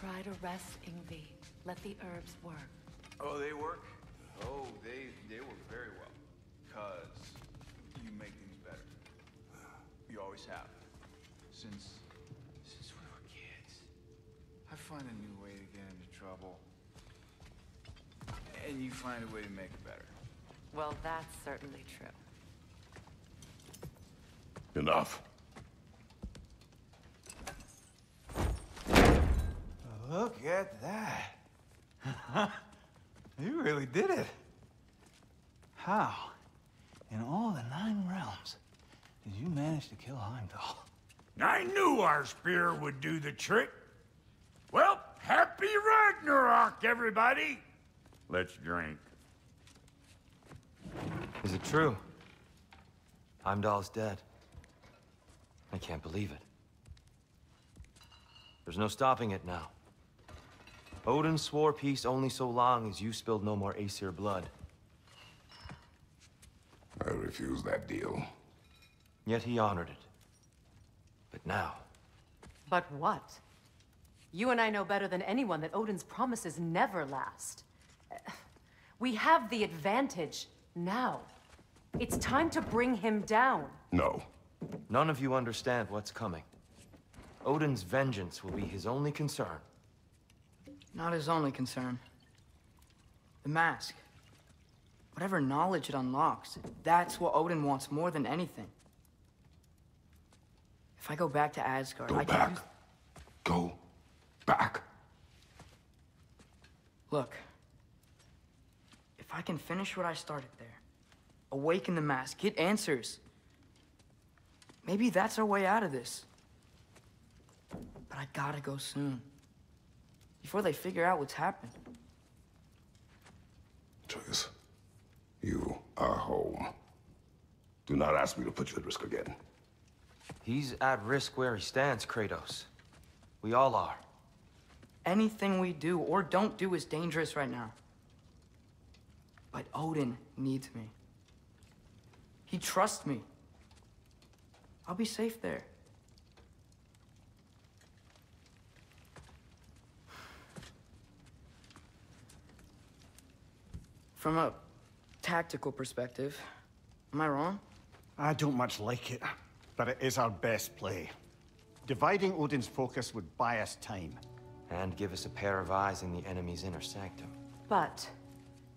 Try to rest, Ingvi. Let the herbs work. Oh, they work? Oh, they work very well. Because you make things better. You always have. Since we were kids. I find a new way to get into trouble. And you find a way to make it better. Well, that's certainly true. Enough. Look at that. You really did it. How, in all the 9 realms, did you manage to kill Heimdall? I knew our spear would do the trick. Well, happy Ragnarok, everybody! Let's drink. Is it true? Heimdall's dead. I can't believe it. There's no stopping it now. Odin swore peace only so long as you spilled no more Aesir blood. I refuse that deal. Yet he honored it. But now... But what? You and I know better than anyone that Odin's promises never last. We have the advantage now. It's time to bring him down. No. None of you understand what's coming. Odin's vengeance will be his only concern. Not his only concern. The mask. Whatever knowledge it unlocks, that's what Odin wants more than anything. If I go back to Asgard, Go I back. can use... Go back. Look. If I can finish what I started there, awaken the mask, get answers, maybe that's our way out of this. But I gotta go soon. Before they figure out what's happened. Atreus, you are home. Do not ask me to put you at risk again. He's at risk where he stands, Kratos. We all are. Anything we do or don't do is dangerous right now. But Odin needs me. He trusts me. I'll be safe there. From a tactical perspective, am I wrong? I don't much like it, but it is our best play. Dividing Odin's focus would buy us time. And give us a pair of eyes in the enemy's inner sanctum. But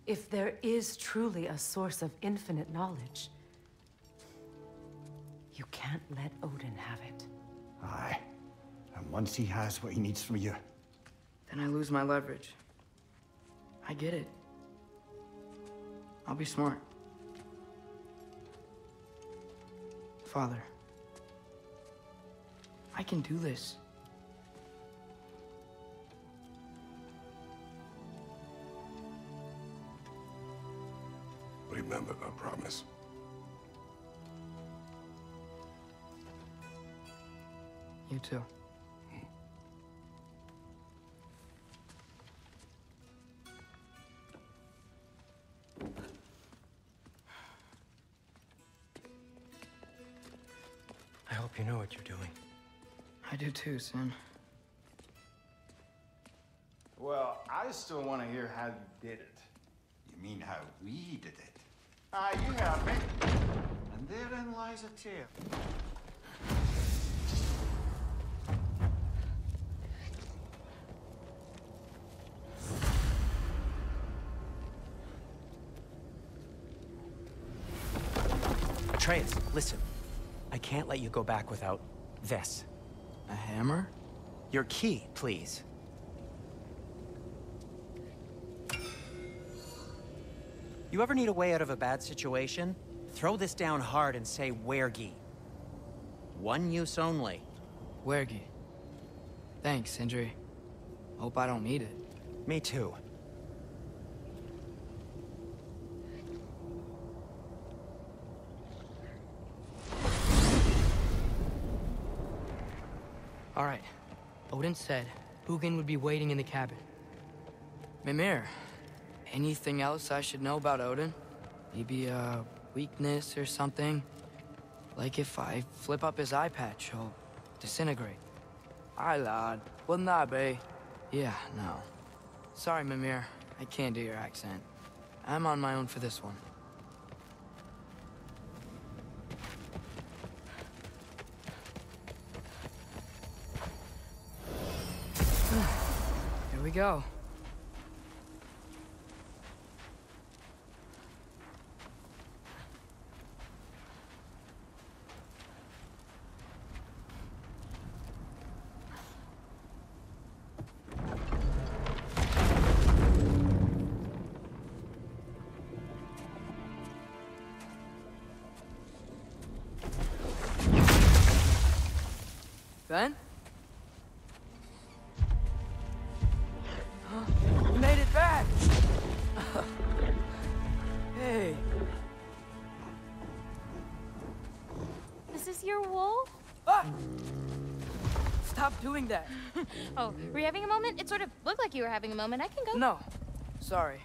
if there is truly a source of infinite knowledge, you can't let Odin have it. Aye. And once he has what he needs from you... Then I lose my leverage. I get it. I'll be smart. Father, I can do this. Remember our promise. You too. I hope you know what you're doing. I do too, Sin. Well, I still want to hear how you did it. You mean how we did it? Ah, you have me. And therein lies a tale. Atreus, listen. I can't let you go back without this. A hammer? Your key, please. You ever need a way out of a bad situation? Throw this down hard and say wergi. One use only. Wergi. Thanks, Sindri. Hope I don't need it. Me too. All right. Odin said Hugin would be waiting in the cabin. Mimir, anything else I should know about Odin? Maybe a weakness or something? Like if I flip up his eye patch, he'll disintegrate. Aye, lad. Wouldn't that be? Yeah, no. Sorry, Mimir. I can't do your accent. I'm on my own for this one. Here we go. Ben? You made it back! Hey. Is this your wolf? Ah! Stop doing that. Oh, were you having a moment? It sort of looked like you were having a moment. I can go. No. Sorry.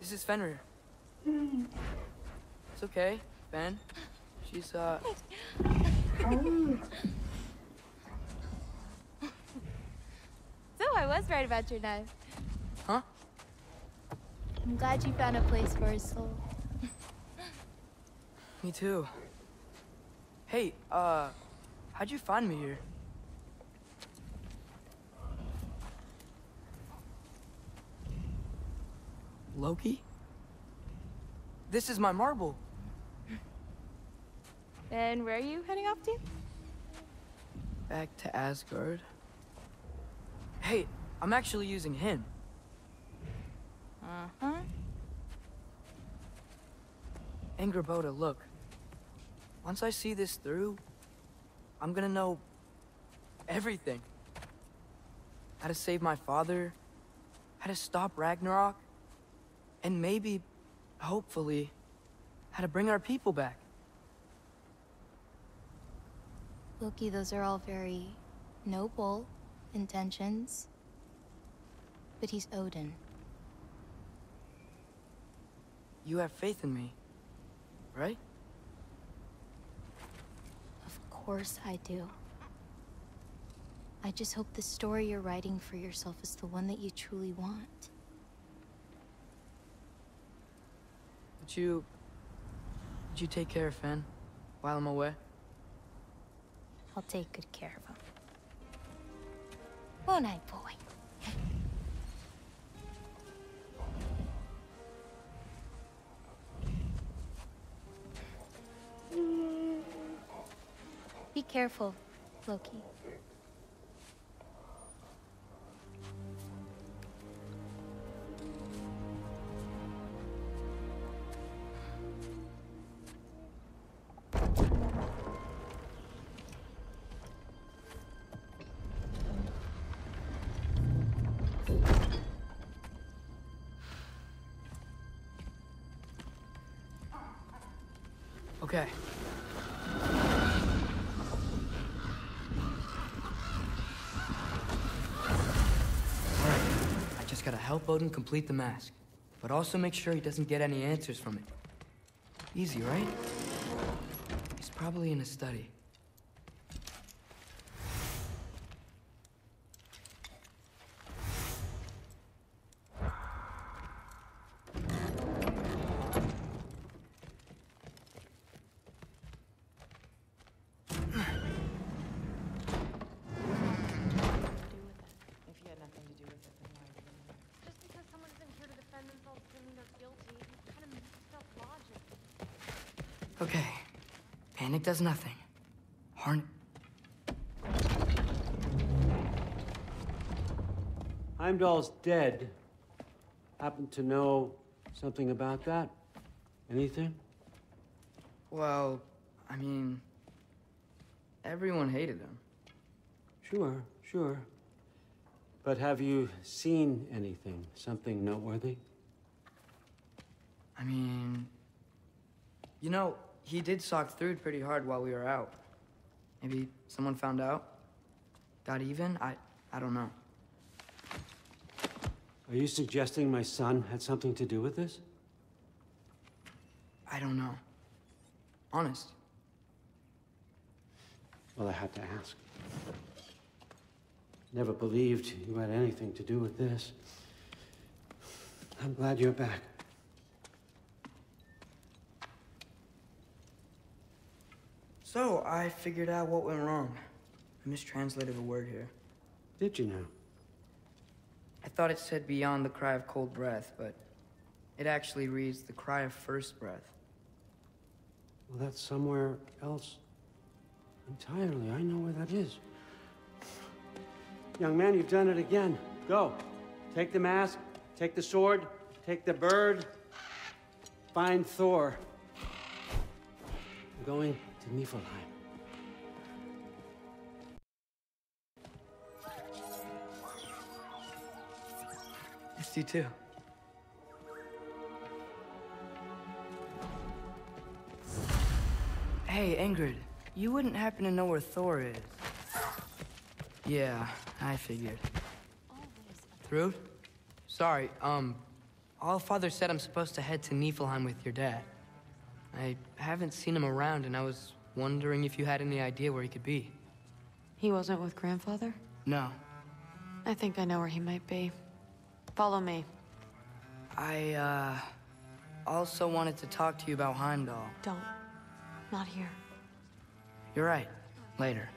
This is Fenrir. It's okay, Ben. She's, So I was right about your knife. Huh? I'm glad you found a place for his soul. Me too. Hey, how'd you find me here? Loki? This is my marble. And where are you heading off to? Back to Asgard. Hey, I'm actually using him. Uh-huh. Angerboda, look. Once I see this through, I'm gonna know everything. How to save my father, how to stop Ragnarok, and maybe, hopefully, how to bring our people back. Loki, those are all very noble intentions. But he's Odin. You have faith in me, right? Of course I do. I just hope the story you're writing for yourself is the one that you truly want. Would you take care of Fen while I'm away? I'll take good care of him. Won't I, boy? Be careful, Loki. Okay. I just gotta help Odin complete the mask, but also make sure he doesn't get any answers from it. Easy, right? He's probably in a study. Just because someone isn't here to defend themselves doesn't mean they're guilty. It's kind of messed up logic. Okay. Panic does nothing. Heimdall's dead. Happen to know something about that? Anything? Well, I mean, everyone hated him. Sure, sure. But have you seen anything? Something noteworthy? I mean, you know, he did sock through pretty hard while we were out. Maybe someone found out? Got even? I don't know. Are you suggesting my son had something to do with this? I don't know. Honest. Well, I had to ask. Never believed you had anything to do with this. I'm glad you're back. So, I figured out what went wrong. I mistranslated a word here. Did you now? I thought it said beyond the cry of cold breath, but it actually reads the cry of first breath. Well, that's somewhere else entirely. I know where that is. Young man, you've done it again. Go. Take the mask, take the sword, take the bird. Find Thor. I'm going to Niflheim. Missed you too. Hey, Ingrid, you wouldn't happen to know where Thor is? Yeah, I figured. Thrud? Sorry, Allfather said I'm supposed to head to Niflheim with your dad. I haven't seen him around, and I was wondering if you had any idea where he could be. He wasn't with Grandfather? No. I think I know where he might be. Follow me. I, also wanted to talk to you about Heimdall. Don't. Not here. You're right. Later.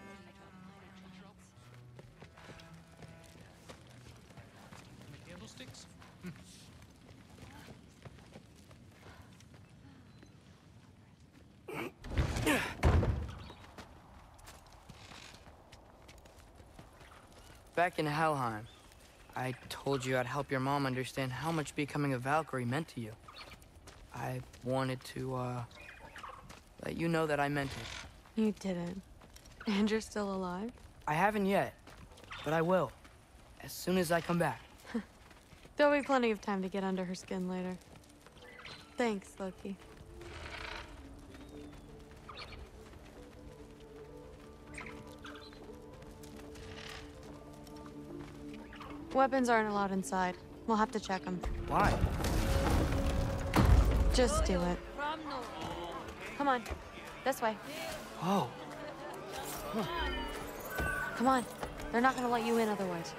Candlesticks? Back in Helheim, I told you I'd help your mom understand how much becoming a Valkyrie meant to you. I wanted to, let you know that I meant it. You didn't. And you're still alive? I haven't yet, but I will. As soon as I come back. There'll be plenty of time to get under her skin later. Thanks, Loki. Weapons aren't allowed inside. We'll have to check them. Why? Just do it. Come on. This way. Oh. Come on. They're not gonna let you in otherwise.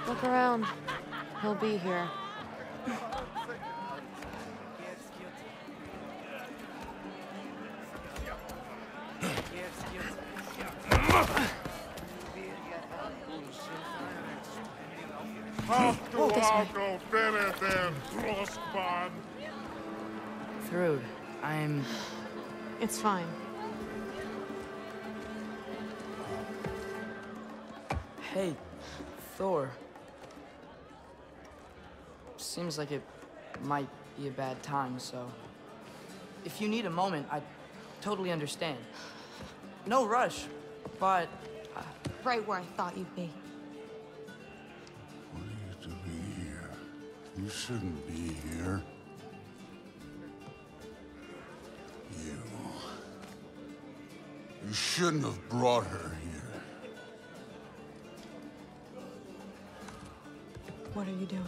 Look around. He'll be here. Thrud, I'm... It's fine. Hey, Thor. Seems like it might be a bad time, so... If you need a moment, I totally understand. No rush, but... Right where I thought you'd be. What are you doing here? You shouldn't be here. You shouldn't have brought her here. What are you doing?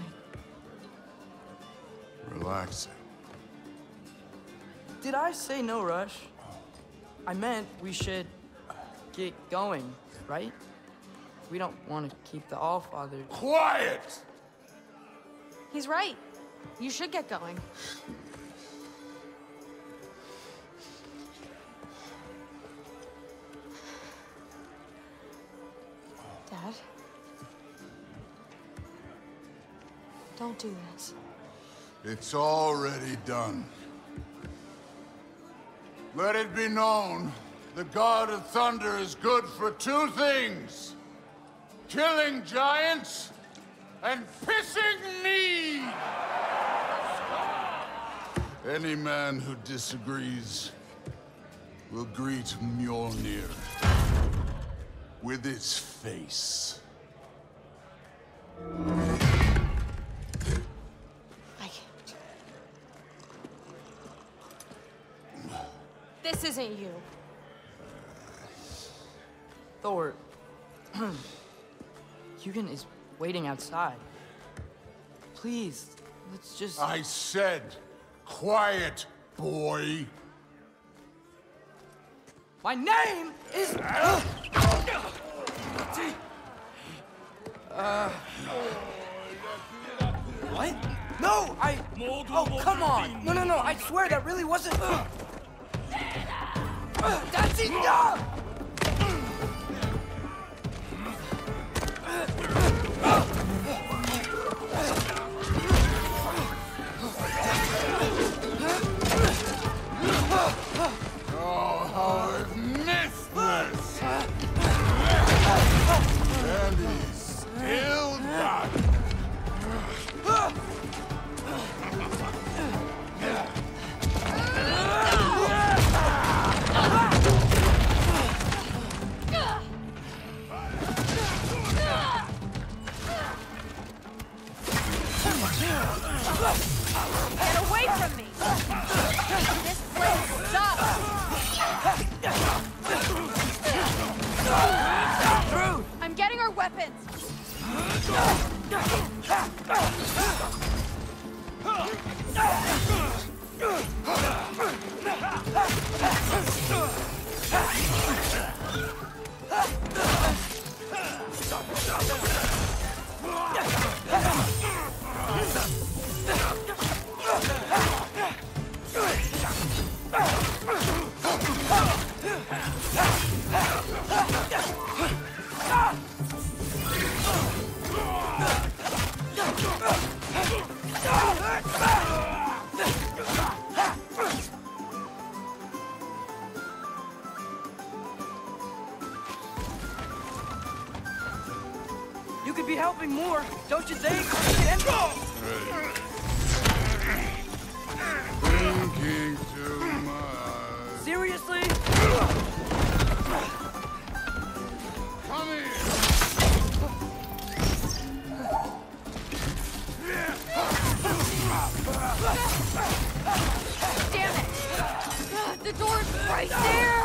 Relaxing. Did I say no rush? I meant we should get going, right? We don't want to keep the Allfather... Quiet! He's right. You should get going. Dad? Don't do this. It's already done. Let it be known, the God of Thunder is good for two things. Killing giants and pissing me! Any man who disagrees will greet Mjolnir with its face. I can't. This isn't you. Thor... Hugin is waiting outside. Please, Let's just... I said, quiet, boy. My name is... What? No, Oh, come on! No, I swear that really wasn't... That's enough! Oh, I've missed this! And he's still got it. Get away from me! This place sucks! I'm getting our weapons! You could be helping more, don't you think? Thinking too much. Seriously? Come here! Damn it! The door's right there!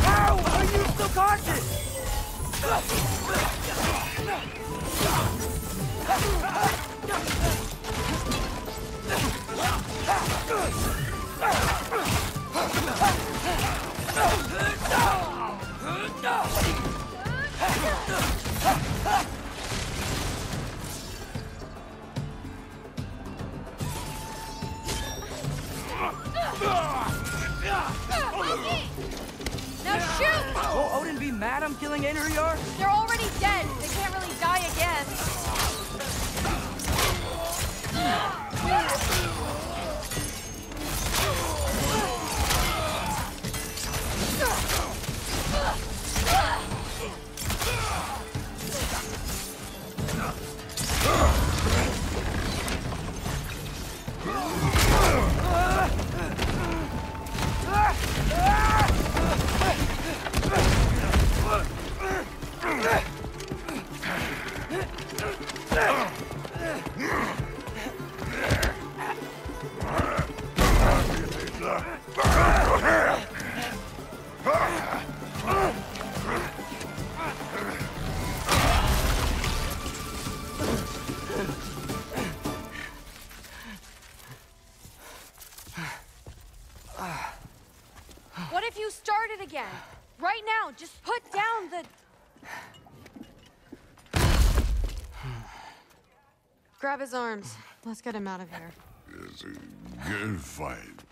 How are you still conscious? Now shoot! Will Odin be mad I'm killing Einherjar? They're already dead. They can't really die again. What if you started again? Right now, just put down the... Grab his arms. Let's get him out of here. It's a good fight.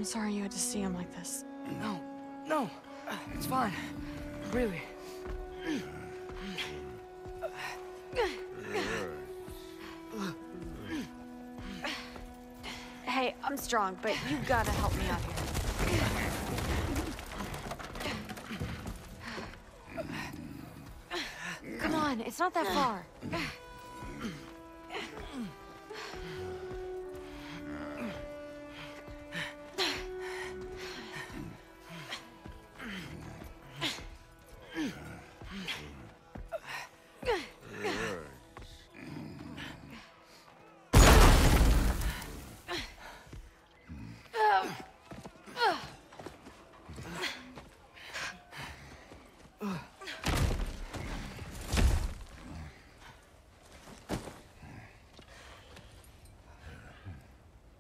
I'm sorry you had to see him like this. No, it's fine. Really. Hey, I'm strong, but you gotta help me out here. Come on, it's not that far.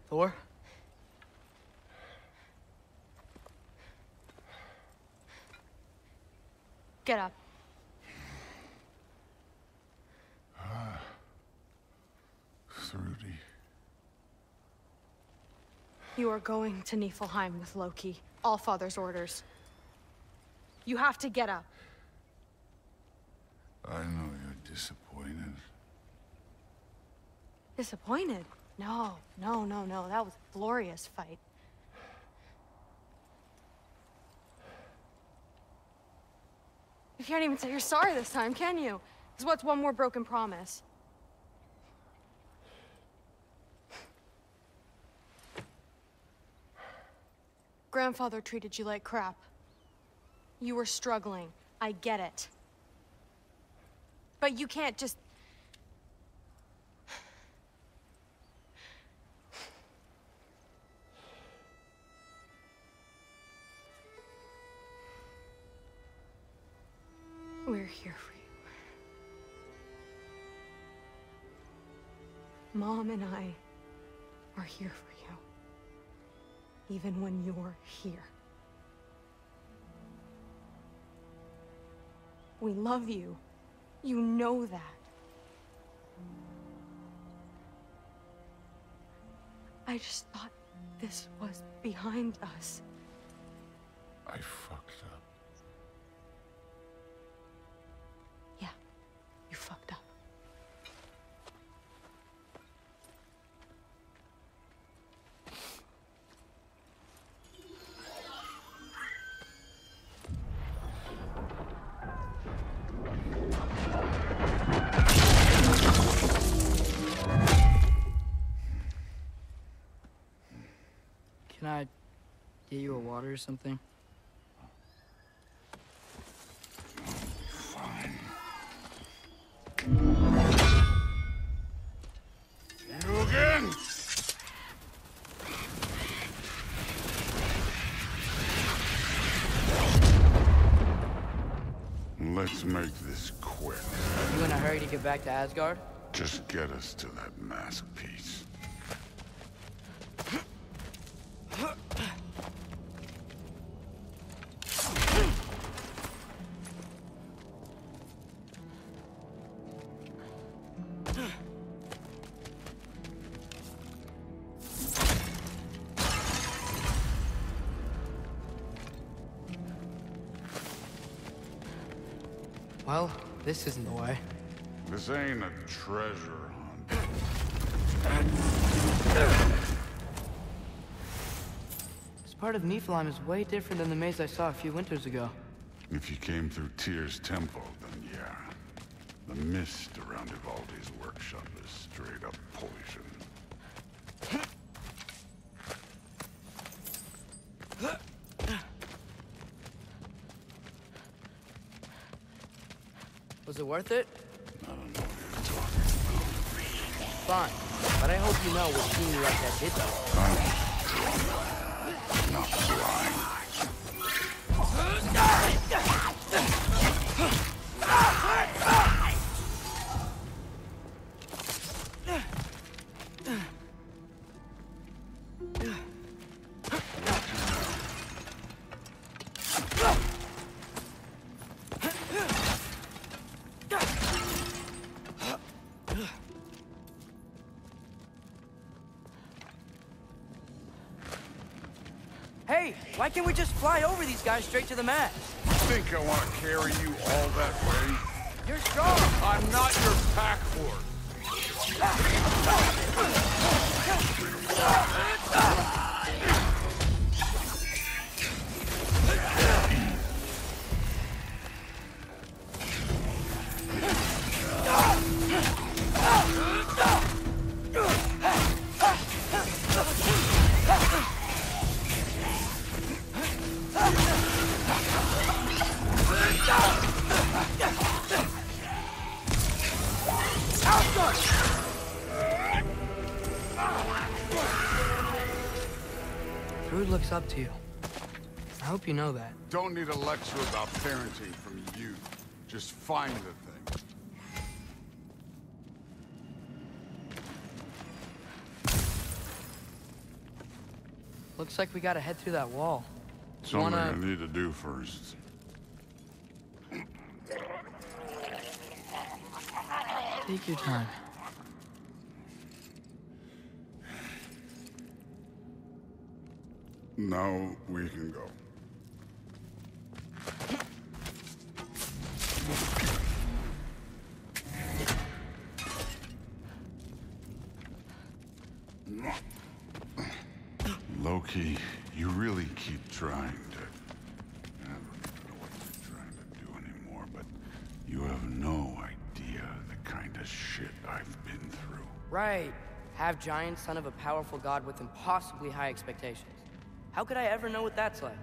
Thor? Get up. Thrudy. You are going to Niflheim with Loki. Allfather's orders. You have to get up. I know you're disappointed. Disappointed? No. That was a glorious fight. You can't even say you're sorry this time, can you? Because what's one more broken promise? Grandfather treated you like crap. You were struggling. I get it. But you can't just... We're here for you. Mom and I are here for you. Even when you're here. We love you. You know that. I just thought this was behind us. I fucked up. Yeah, you fucked up. Can I get you a water or something? Fine. You again? Let's make this quick. You in a hurry to get back to Asgard? Just get us to that mask piece. Well, this isn't the way. This ain't a treasure hunt. This part of Niflheim is way different than the maze I saw a few winters ago. If you came through Tyr's temple, then yeah. The mist around Ivaldi's workshop is straight up poison. Was it worth it? I don't know what you're talking about. Fine, but I hope you know what seeing you like that did though. I'm not blind. Hey, why can't we just fly over these guys straight to the mast? You think I want to carry you all that way? You're strong. I'm not your pack horse. Brood looks up to you. I hope you know that. Don't need a lecture about parenting from you. Just find the thing. Looks like we gotta head through that wall. Something I need to do first. Take your time. Now we can go. Loki, you really keep trying to... I don't even know what you're trying to do anymore, but you have no idea the kind of shit I've been through. Right. Half giant, son of a powerful god with impossibly high expectations. How could I ever know what that's like?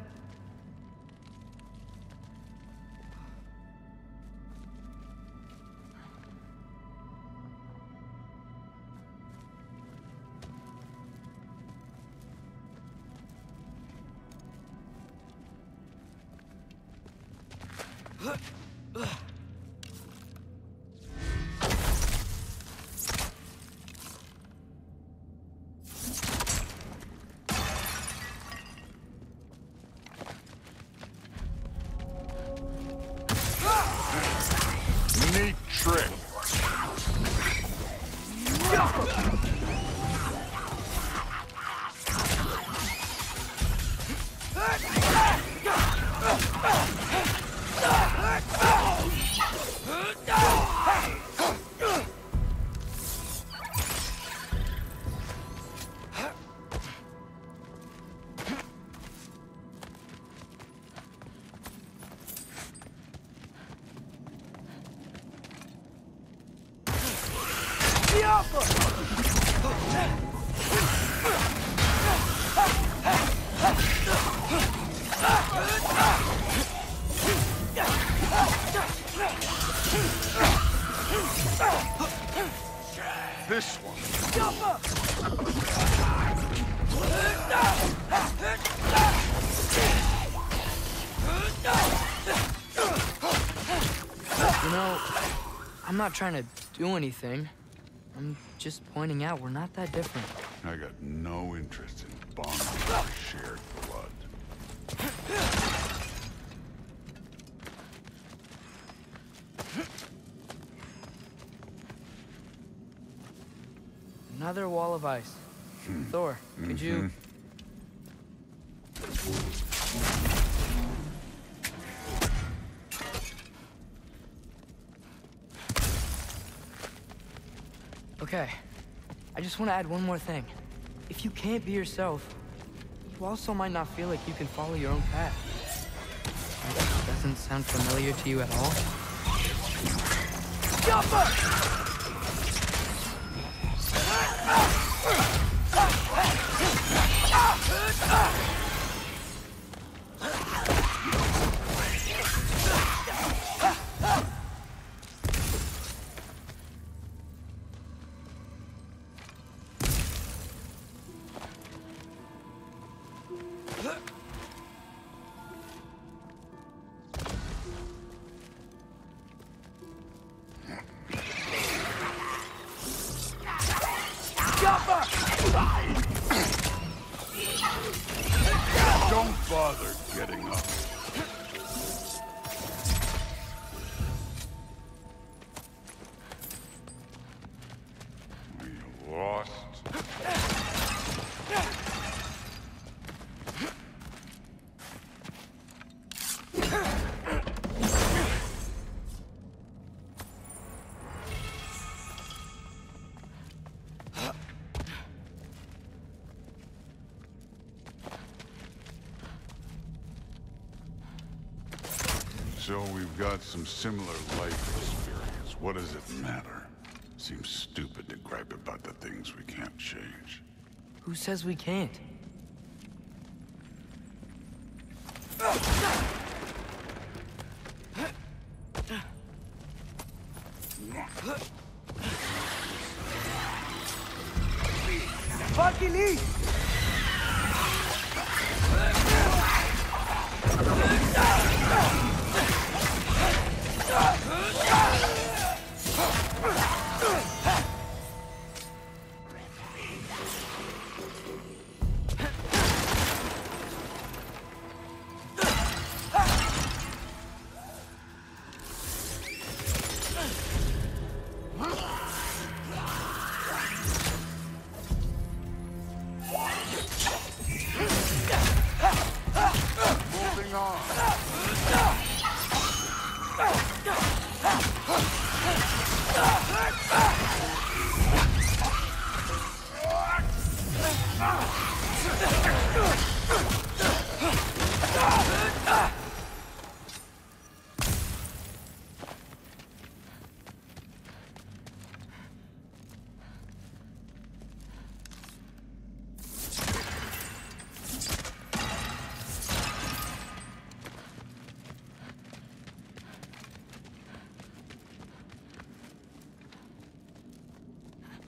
Neat trick. This one. You know, I'm not trying to do anything. I'm just pointing out we're not that different. I got no interest in bonding with shared blood. Another wall of ice. Thor, could you... Okay, I just want to add one more thing. If you can't be yourself, you also might not feel like you can follow your own path. That doesn't sound familiar to you at all? Don't bother getting up. Are you lost? So we've got some similar life experience. What does it matter? Seems stupid to gripe about the things we can't change. Who says we can't? Bedeli!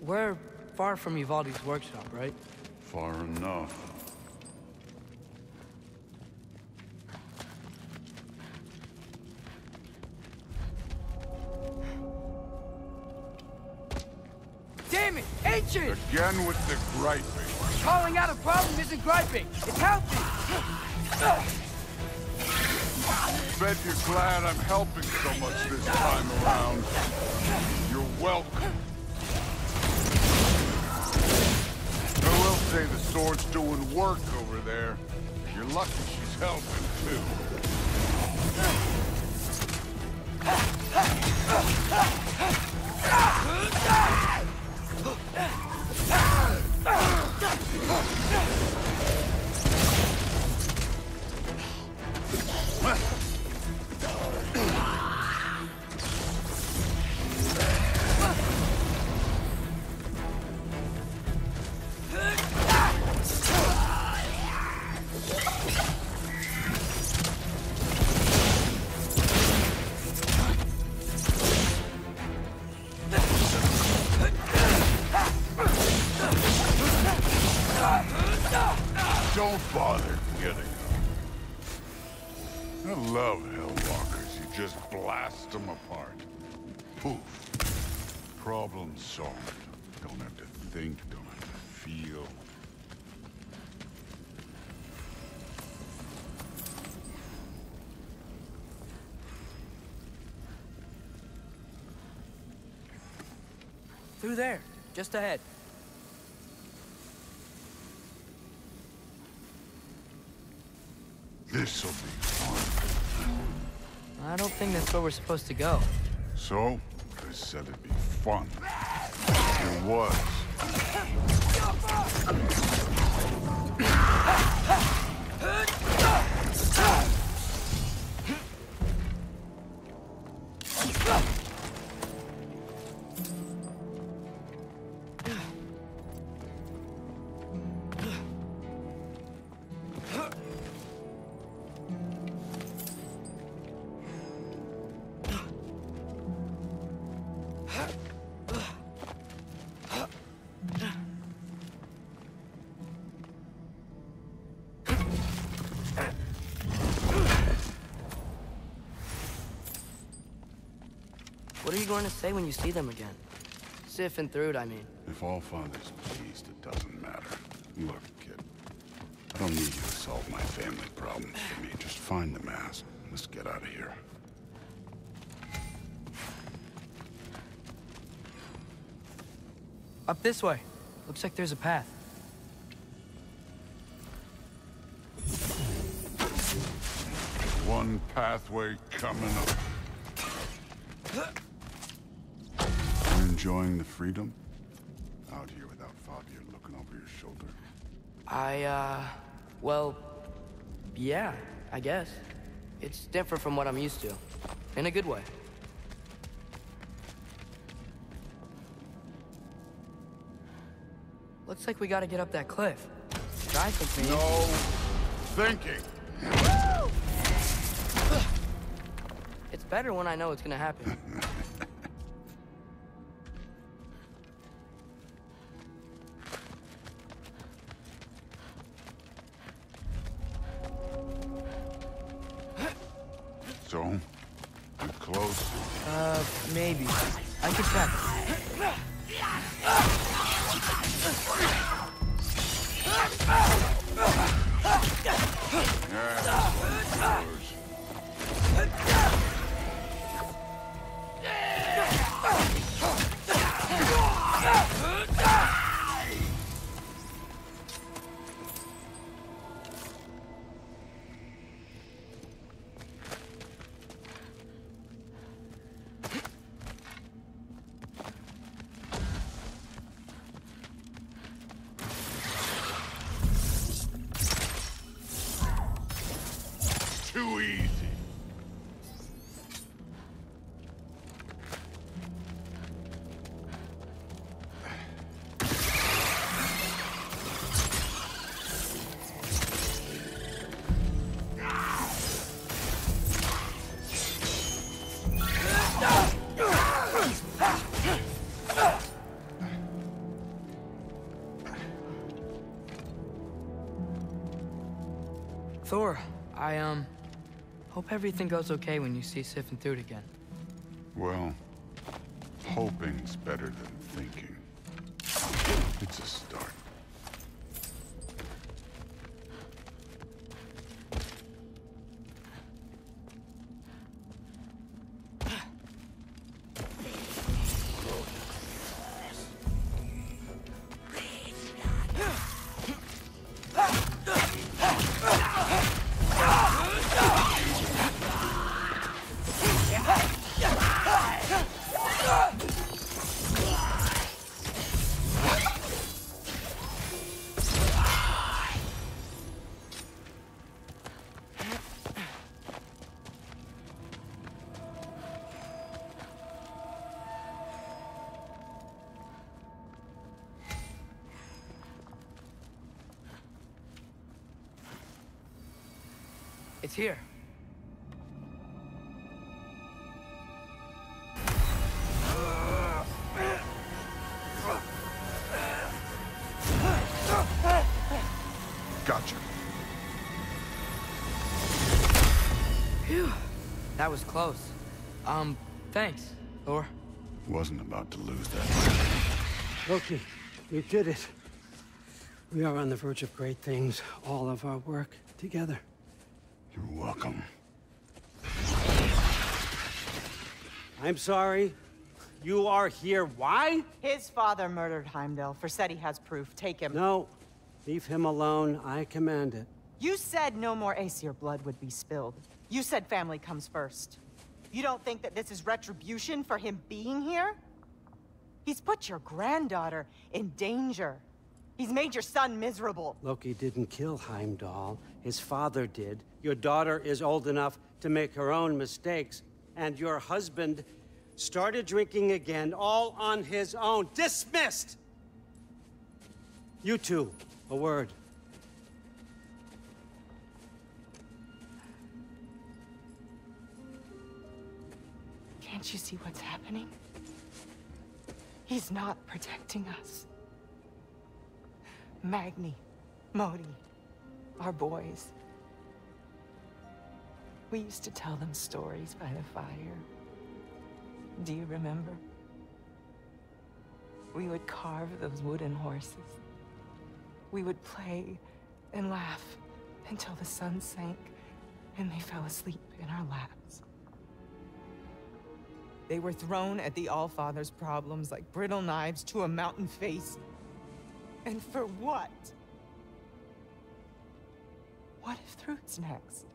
We're far from Ivaldi's workshop, right? Far enough. Damn it! Ancient! Again with the griping. Calling out a problem isn't griping. It's healthy! Bet you're glad I'm helping so much this time around. You're welcome. I will say the sword's doing work over there. You're lucky she's helping, too. Don't bother getting them. I love Hellwalkers. You just blast them apart. Poof. Problem solved. Don't have to think, don't have to feel. Through there, just ahead. This'll be fun. I don't think that's where we're supposed to go. So, I said it'd be fun. It was. What are you going to say when you see them again? Sif and Thrud, I mean. If Allfather's pleased, it doesn't matter. Look, kid. I don't need you to solve my family problems for me. Just find the mask. Let's get out of here. Up this way. Looks like there's a path. One pathway coming up. You enjoying the freedom? Out here without Fabio looking over your shoulder. Well, yeah, I guess. It's different from what I'm used to. In a good way. Looks like we gotta get up that cliff. I think maybe... No thinking. It's better when I know it's gonna happen. So, you close? Maybe. I could check. Too easy. Thor, I hope everything goes okay when you see sifting through it again. Well, hoping's better than thinking. It's a start. It's here. Gotcha. Phew. That was close. Thanks, Thor. Wasn't about to lose that. Loki, you did it. We are on the verge of great things. All of our work together. You're welcome. I'm sorry. You are here. Why? His father murdered Heimdall. Forseti has proof. Take him. No. Leave him alone. I command it. You said no more Aesir blood would be spilled. You said family comes first. You don't think that this is retribution for him being here? He's put your granddaughter in danger. He's made your son miserable. Loki didn't kill Heimdall. His father did. Your daughter is old enough to make her own mistakes. And your husband started drinking again, all on his own. Dismissed! You two, a word. Can't you see what's happening? He's not protecting us. Magni, Modi, our boys. We used to tell them stories by the fire. Do you remember? We would carve those wooden horses. We would play and laugh until the sun sank and they fell asleep in our laps. They were thrown at the Allfather's problems like brittle knives to a mountain face. And for what? What if Thrud's next?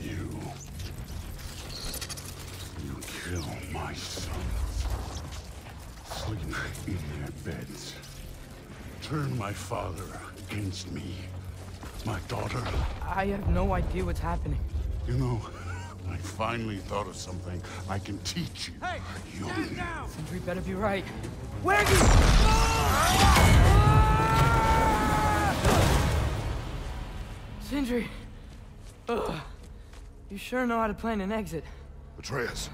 You my sons sleep in their beds. Turn my father against me. My daughter. I have no idea what's happening. You know, I finally thought of something I can teach you. Hey, stand down! Sentry better be right. Where you? Sindri. Ugh. You sure know how to plan an exit. Atreus.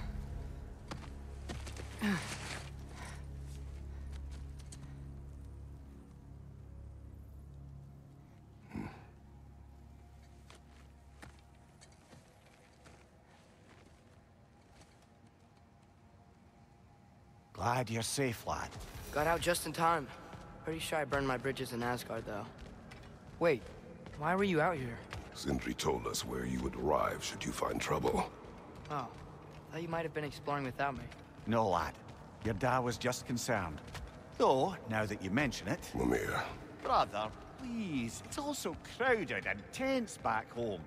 Glad you're safe, lad. Got out just in time. Pretty sure I burned my bridges in Asgard, though. Wait, why were you out here? Sindri told us where you would arrive should you find trouble. Oh, thought you might have been exploring without me. No, lad. Your dad was just concerned. Though, now that you mention it... Mimir. Brother, please. It's all so crowded and tense back home.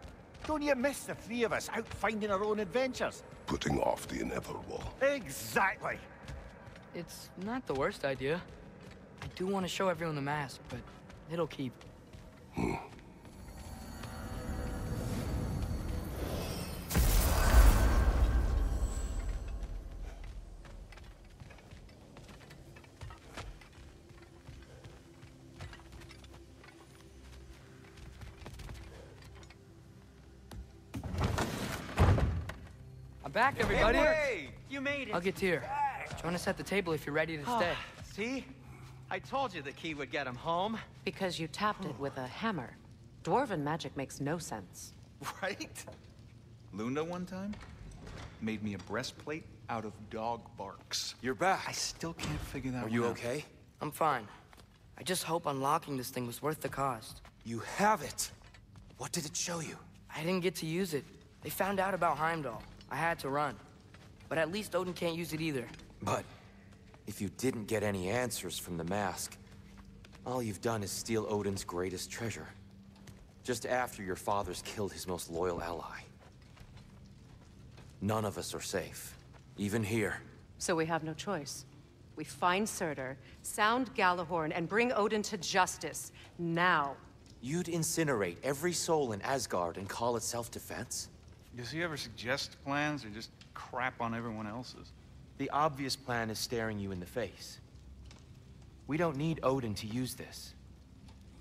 Don't you miss the three of us out finding our own adventures? Putting off the inevitable. Exactly. It's not the worst idea. I do want to show everyone the mask, but it'll keep. I'm back, everybody! Hey, you made it! I'll get to you. Join us at the table if you're ready to stay. See? I told you the key would get him home. Because you tapped it with a hammer. Dwarven magic makes no sense. Right? Luna one time made me a breastplate out of dog barks. You're back. I still can't figure that Are one you out. okay? I'm fine. I just hope unlocking this thing was worth the cost. You have it. What did it show you? I didn't get to use it. They found out about Heimdall. I had to run. But at least Odin can't use it either. But if you didn't get any answers from the mask, all you've done is steal Odin's greatest treasure. Just after your father's killed his most loyal ally. None of us are safe, even here. So we have no choice. We find Surtur, sound Galahorn, and bring Odin to justice. Now. You'd incinerate every soul in Asgard and call it self-defense? Does he ever suggest plans or just crap on everyone else's? The obvious plan is staring you in the face. We don't need Odin to use this.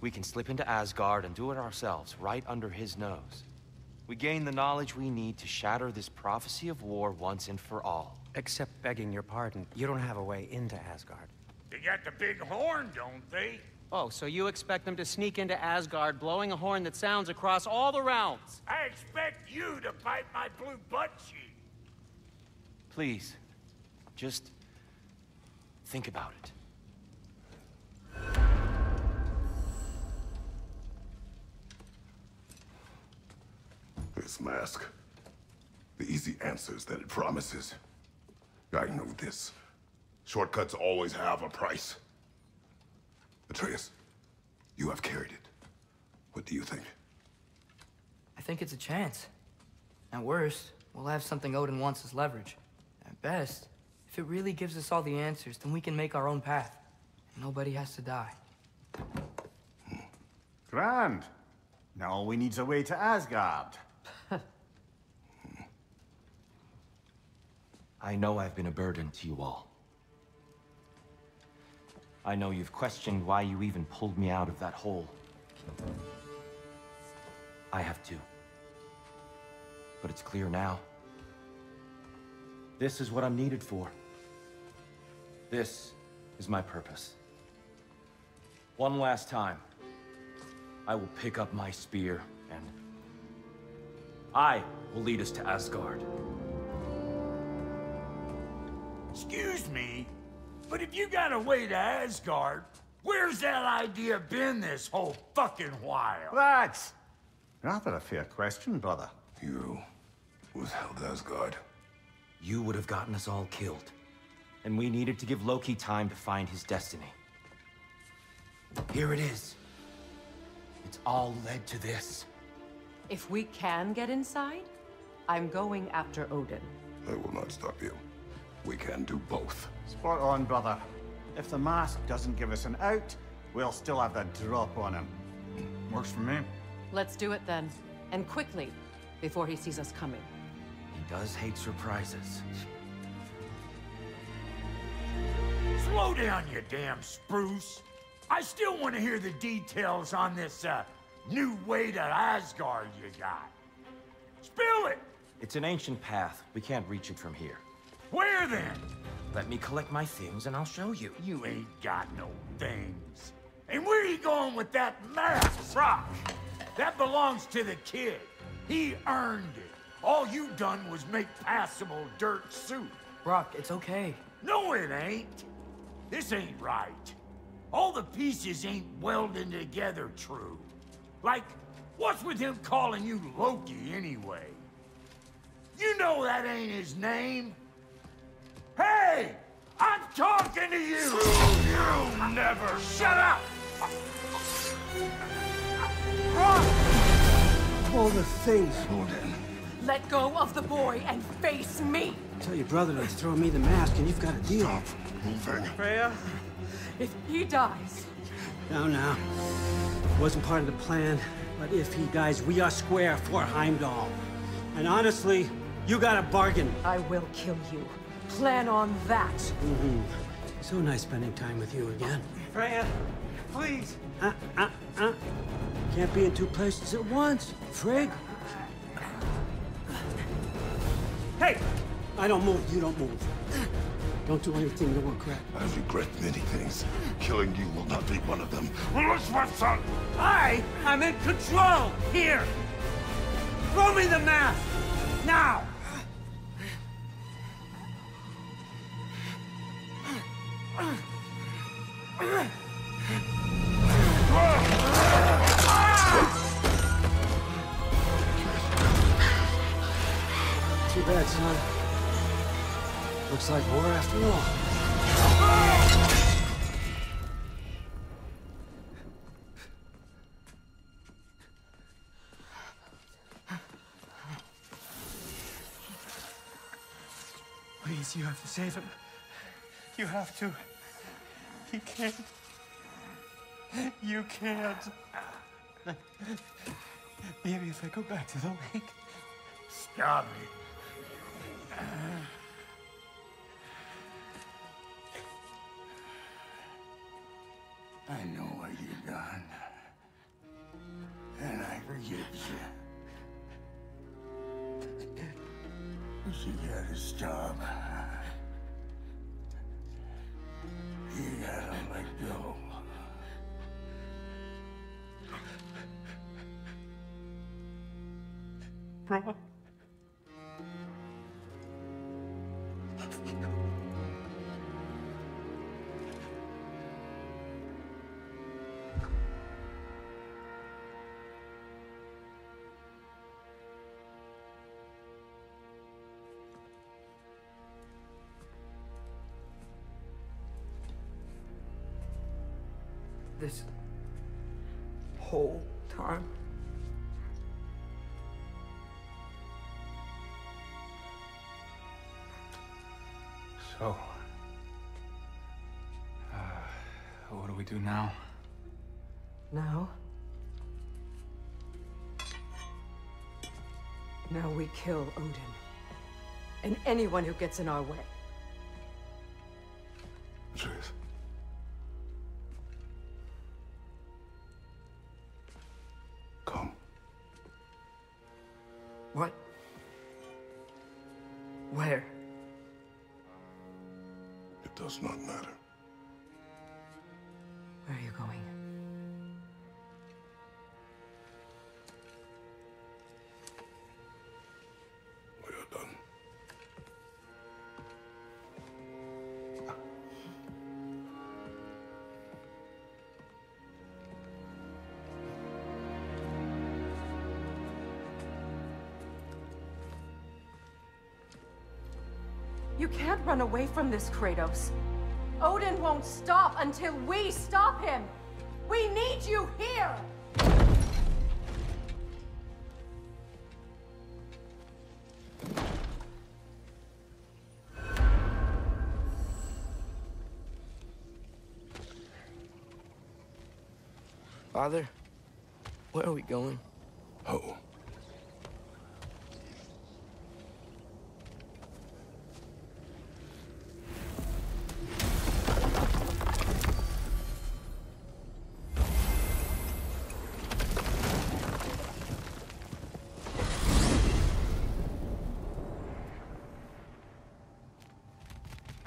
We can slip into Asgard and do it ourselves, right under his nose. We gain the knowledge we need to shatter this prophecy of war once and for all. Except begging your pardon, you don't have a way into Asgard. They got the big horn, don't they? Oh, so you expect them to sneak into Asgard blowing a horn that sounds across all the realms? I expect you to bite my blue butt cheek. Please, just think about it. This mask. The easy answers that it promises. I know this. Shortcuts always have a price. Atreus, you have carried it. What do you think? I think it's a chance. At worst, we'll have something Odin wants as leverage. At best, if it really gives us all the answers, then we can make our own path. And nobody has to die. Grand. Now all we need's a way to Asgard. I know I've been a burden to you all. I know you've questioned why you even pulled me out of that hole. I have too. But it's clear now. This is what I'm needed for. This is my purpose. One last time, I will pick up my spear and I will lead us to Asgard. Excuse me, but if you got a way to Asgard, where's that idea been this whole fucking while? That's rather a fair question, brother. You withheld Asgard. You would have gotten us all killed. And we needed to give Loki time to find his destiny. Here it is. It's all led to this. If we can get inside, I'm going after Odin. I will not stop you. We can do both. Spot on, brother. If the mask doesn't give us an out, we'll still have the drop on him. Works for me. Let's do it then. And quickly, before he sees us coming. He does hate surprises. Slow down, you damn spruce. I still want to hear the details on this, new way to Asgard you got. Spill it! It's an ancient path. We can't reach it from here. Where then? Let me collect my things and I'll show you. You ain't got no things. And where are you going with that mask, Brock? That belongs to the kid. He earned it. All you done was make passable dirt soup. Brock, it's okay. No, it ain't. This ain't right. All the pieces ain't welding together true. Like, what's with him calling you Loki anyway? You know that ain't his name. Hey! I'm talking to you! You never shut up! All the things. Odin. Let go of the boy and face me! Tell your brother to throw me the mask and you've got a deal. Stop moving. Freya, if he dies... Now. Wasn't part of the plan, but if he dies, we are square for Heimdall. And honestly, you got a bargain. I will kill you. Plan on that. Mm-hmm. So nice spending time with you again. Freya, please. Can't be in two places at once, Frigg. Hey! I don't move, you don't move. Don't do anything that will regret. I regret many things. Killing you will not be one of them. I'm in control! Here! Throw me the mask! Now! Too bad, son. Looks like war after all. Please, you have to save him. You have to. He can't. You can't. Maybe if I go back to the lake. Stop it. I know what you've done. And I forgive you. But you gotta stop. You gotta let go. Bro. This whole time? So, what do we do now? Now? Now we kill Odin. And anyone who gets in our way. Truth. Come. What? Where? It does not matter. Where are you going? We are done. You can't run away from this, Kratos. Odin won't stop until we stop him. We need you here! Father, where are we going? Home.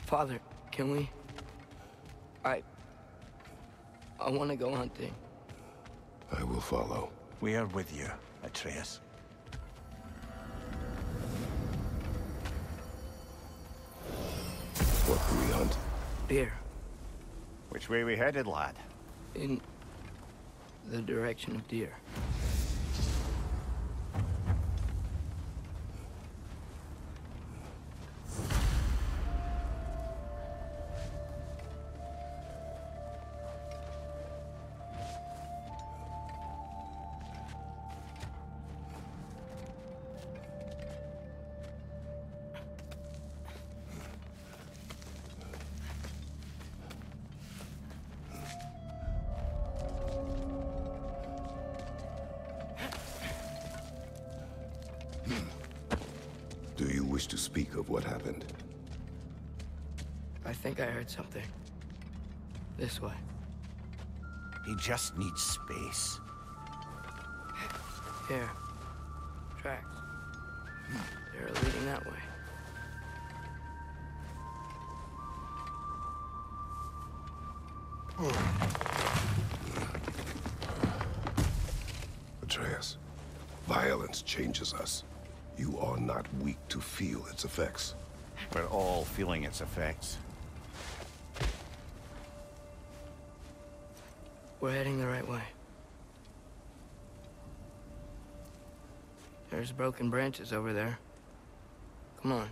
Father, can we? I want to go hunting. I will follow. We are with you, Atreus. What do we hunt? Deer. Which way we headed, lad? In the direction of deer. Do you wish to speak of what happened? I think I heard something. This way. He just needs space. Here. Tracks. They're leading that way. Atreus, violence changes us. You are not weak to feel its effects. We're all feeling its effects. We're heading the right way. There's broken branches over there. Come on.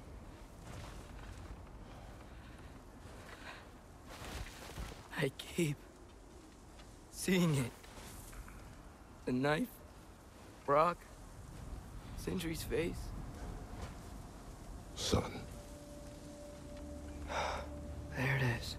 I keep seeing it. The knife, Brock, Sindri's face. Son. There it is.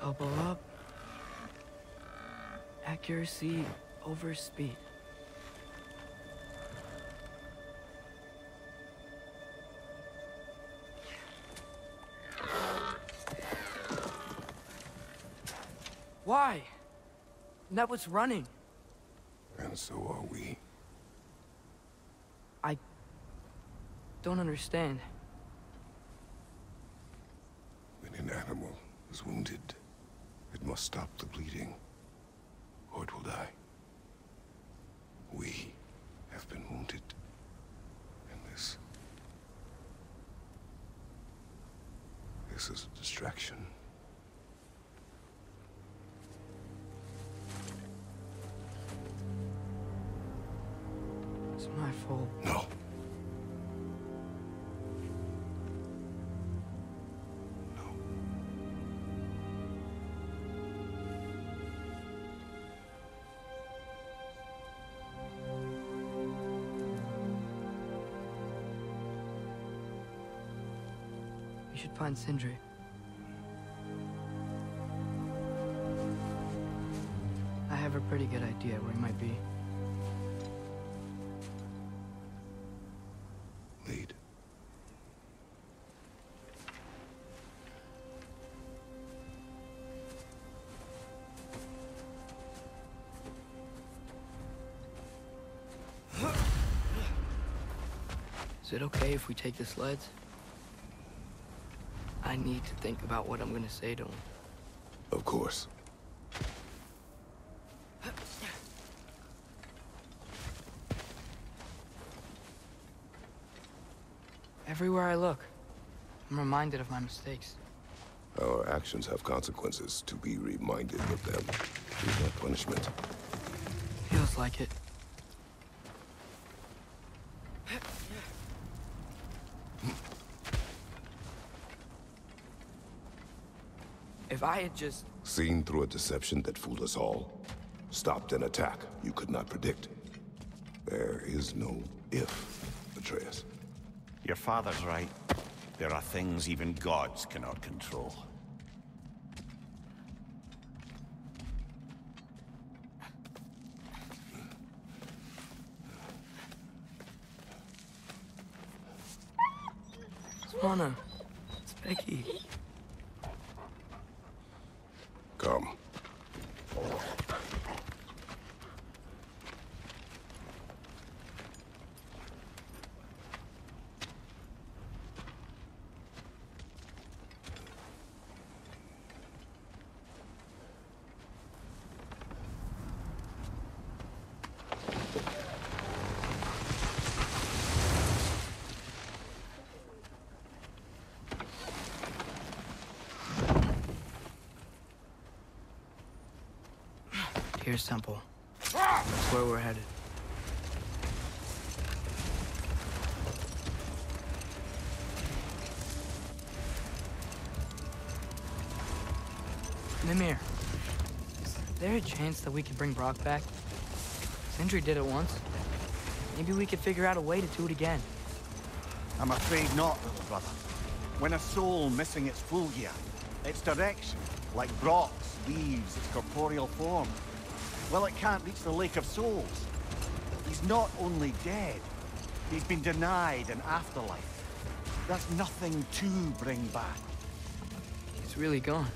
Elbow up. Accuracy over speed. Why? That was running. And so are we. I don't understand. When an animal is wounded, it must stop the bleeding, or it will die. We have been wounded, and this is a distraction. It's my fault. No. We should find Sindri. I have a pretty good idea where he might be. Lead. Is it okay if we take the sleds? I need to think about what I'm gonna say to him. Of course. Everywhere I look, I'm reminded of my mistakes. Our actions have consequences. To be reminded of them is not punishment. Feels like it. If I had just... Seen through a deception that fooled us all. Stopped an attack you could not predict. There is no if, Atreus. Your father's right. There are things even gods cannot control. Swana, it's Becky. Come. Here's Temple. That's where we're headed. Mimir, is there a chance that we could bring Brock back? Sindri did it once. Maybe we could figure out a way to do it again. I'm afraid not, little brother. When a soul missing its full gear, its direction, like Brock's, leaves its corporeal form, well, it can't reach the Lake of Souls. He's not only dead, he's been denied an afterlife. There's nothing to bring back. He's really gone.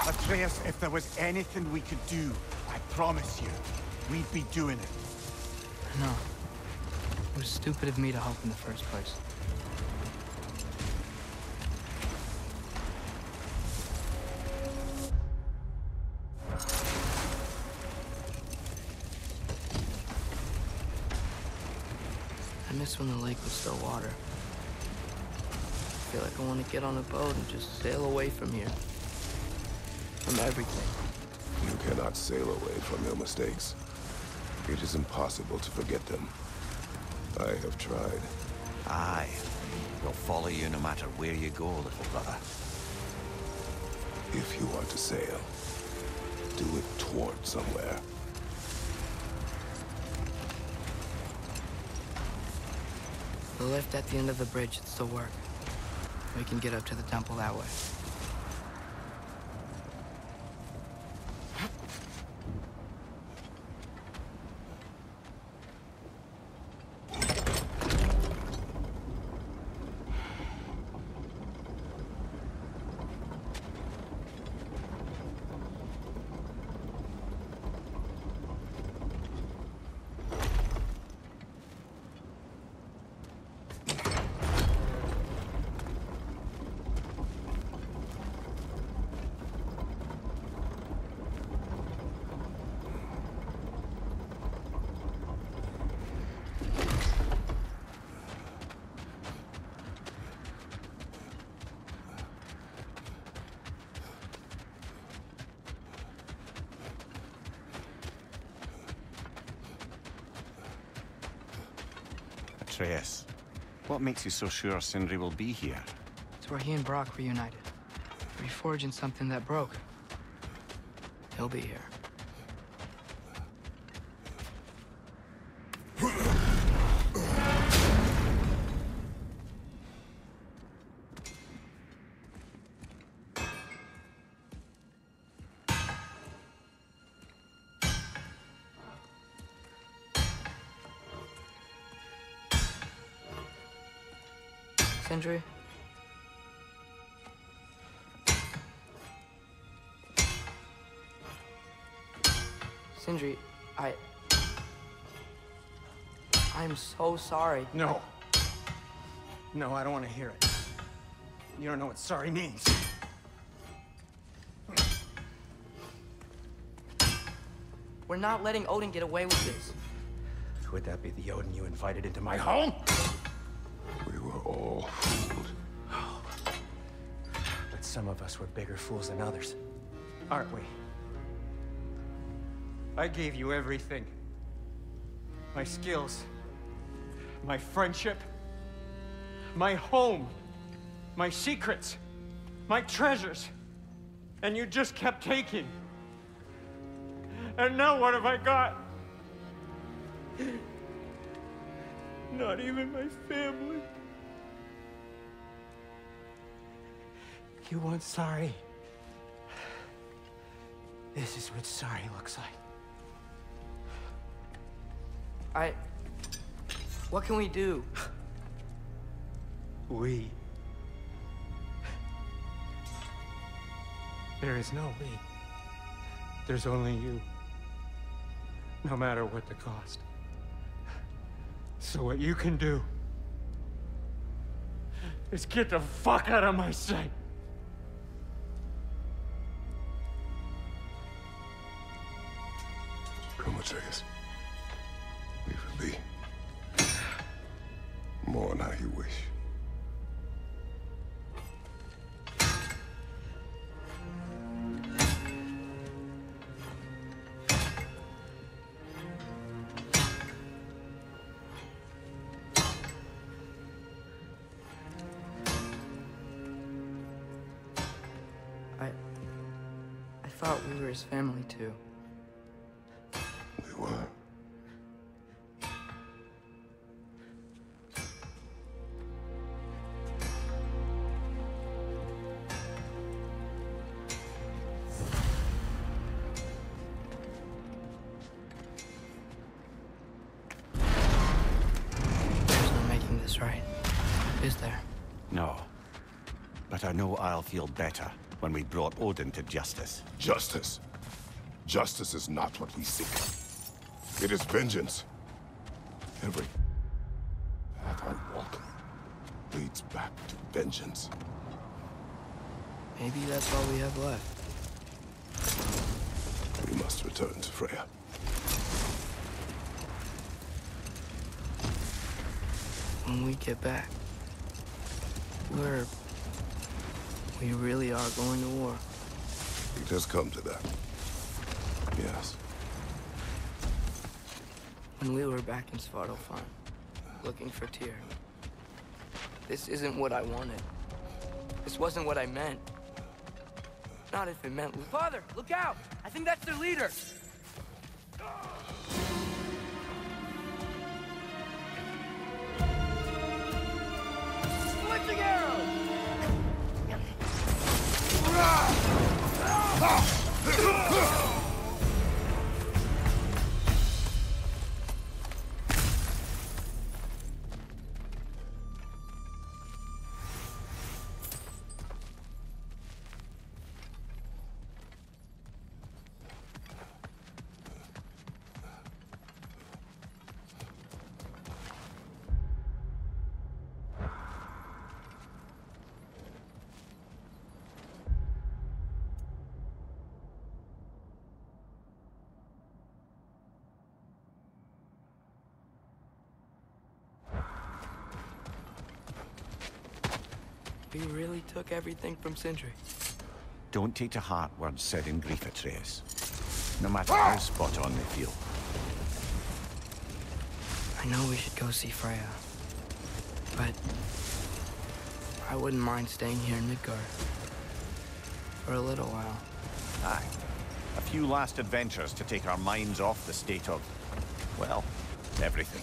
Atreus, if there was anything we could do, I promise you, we'd be doing it. I know. It was stupid of me to help in the first place. I miss when the lake was still water. I feel like I want to get on a boat and just sail away from here. From everything. You cannot sail away from your mistakes. It is impossible to forget them. I have tried. Aye. We'll follow you no matter where you go, little brother. If you are to sail, do it toward somewhere. The lift at the end of the bridge should still work. We can get up to the temple that way. Atreus, what makes you so sure Sindri will be here? It's where he and Brock reunited. Reforging something that broke. He'll be here. Sindri? Sindri, I'm so sorry. No. No, I don't want to hear it. You don't know what sorry means. We're not letting Odin get away with this. Would that be the Odin you invited into my home? We were all fooled. But some of us were bigger fools than others. Aren't we? I gave you everything. My skills, my friendship, my home, my secrets, my treasures. And you just kept taking. And now what have I got? Not even my family. You want sorry? This is what sorry looks like. What can we do? We. There is no we. There's only you. No matter what the cost. So what you can do is get the fuck out of my sight. SÖMÜRECEİZ. Leave it be. Mourn how you wish. I thought we were his family too. We were. There's no making this right, is there? No. But I know I'll feel better when we brought Odin to justice. Justice. Justice is not what we seek. It is vengeance. Every path I walk leads back to vengeance. Maybe that's all we have left. We must return to Freya. When we get back, we really are going to war. It has come to that. Yes. When we were back in Svartalfheim, looking for Tyr, this isn't what I wanted. This wasn't what I meant. Not if it meant... Father, look out! I think that's their leader! Switching arrows! We really took everything from Sindri. Don't take to heart words said in grief, Atreus. No matter how spot on they feel. I know we should go see Freya, but I wouldn't mind staying here in Midgard for a little while. Aye. A few last adventures to take our minds off the state of, well, everything.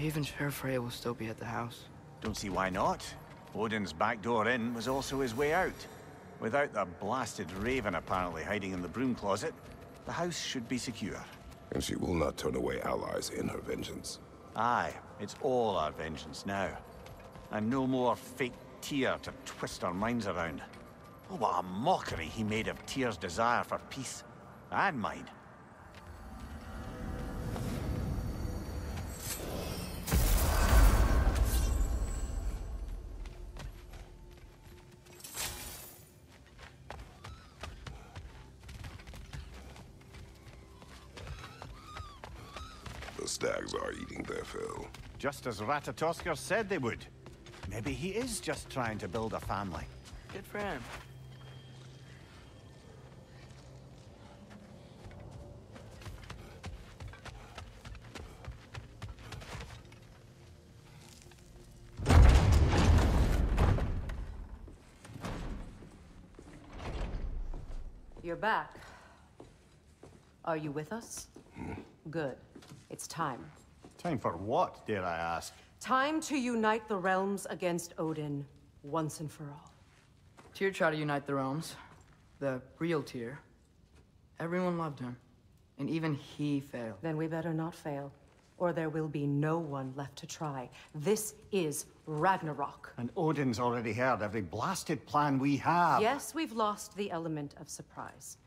even sure Freya will still be at the house. Don't see why not. Odin's back door in was also his way out. Without the blasted raven apparently hiding in the broom closet, the house should be secure. And she will not turn away allies in her vengeance. Aye, it's all our vengeance now. And no more fake Tyr to twist our minds around. Oh, what a mockery he made of Tyr's desire for peace. And mine. The stags are eating their fill. Just as Ratatoskr said they would. Maybe he is just trying to build a family. Good for him. You're back. Are you with us? Good. It's time. Time for what, dare I ask? Time to unite the realms against Odin, once and for all. Tyr tried to unite the realms. The real Tyr. Everyone loved him. And even he failed. Then we better not fail, or there will be no one left to try. This is Ragnarok. And Odin's already heard every blasted plan we have. Yes, we've lost the element of surprise.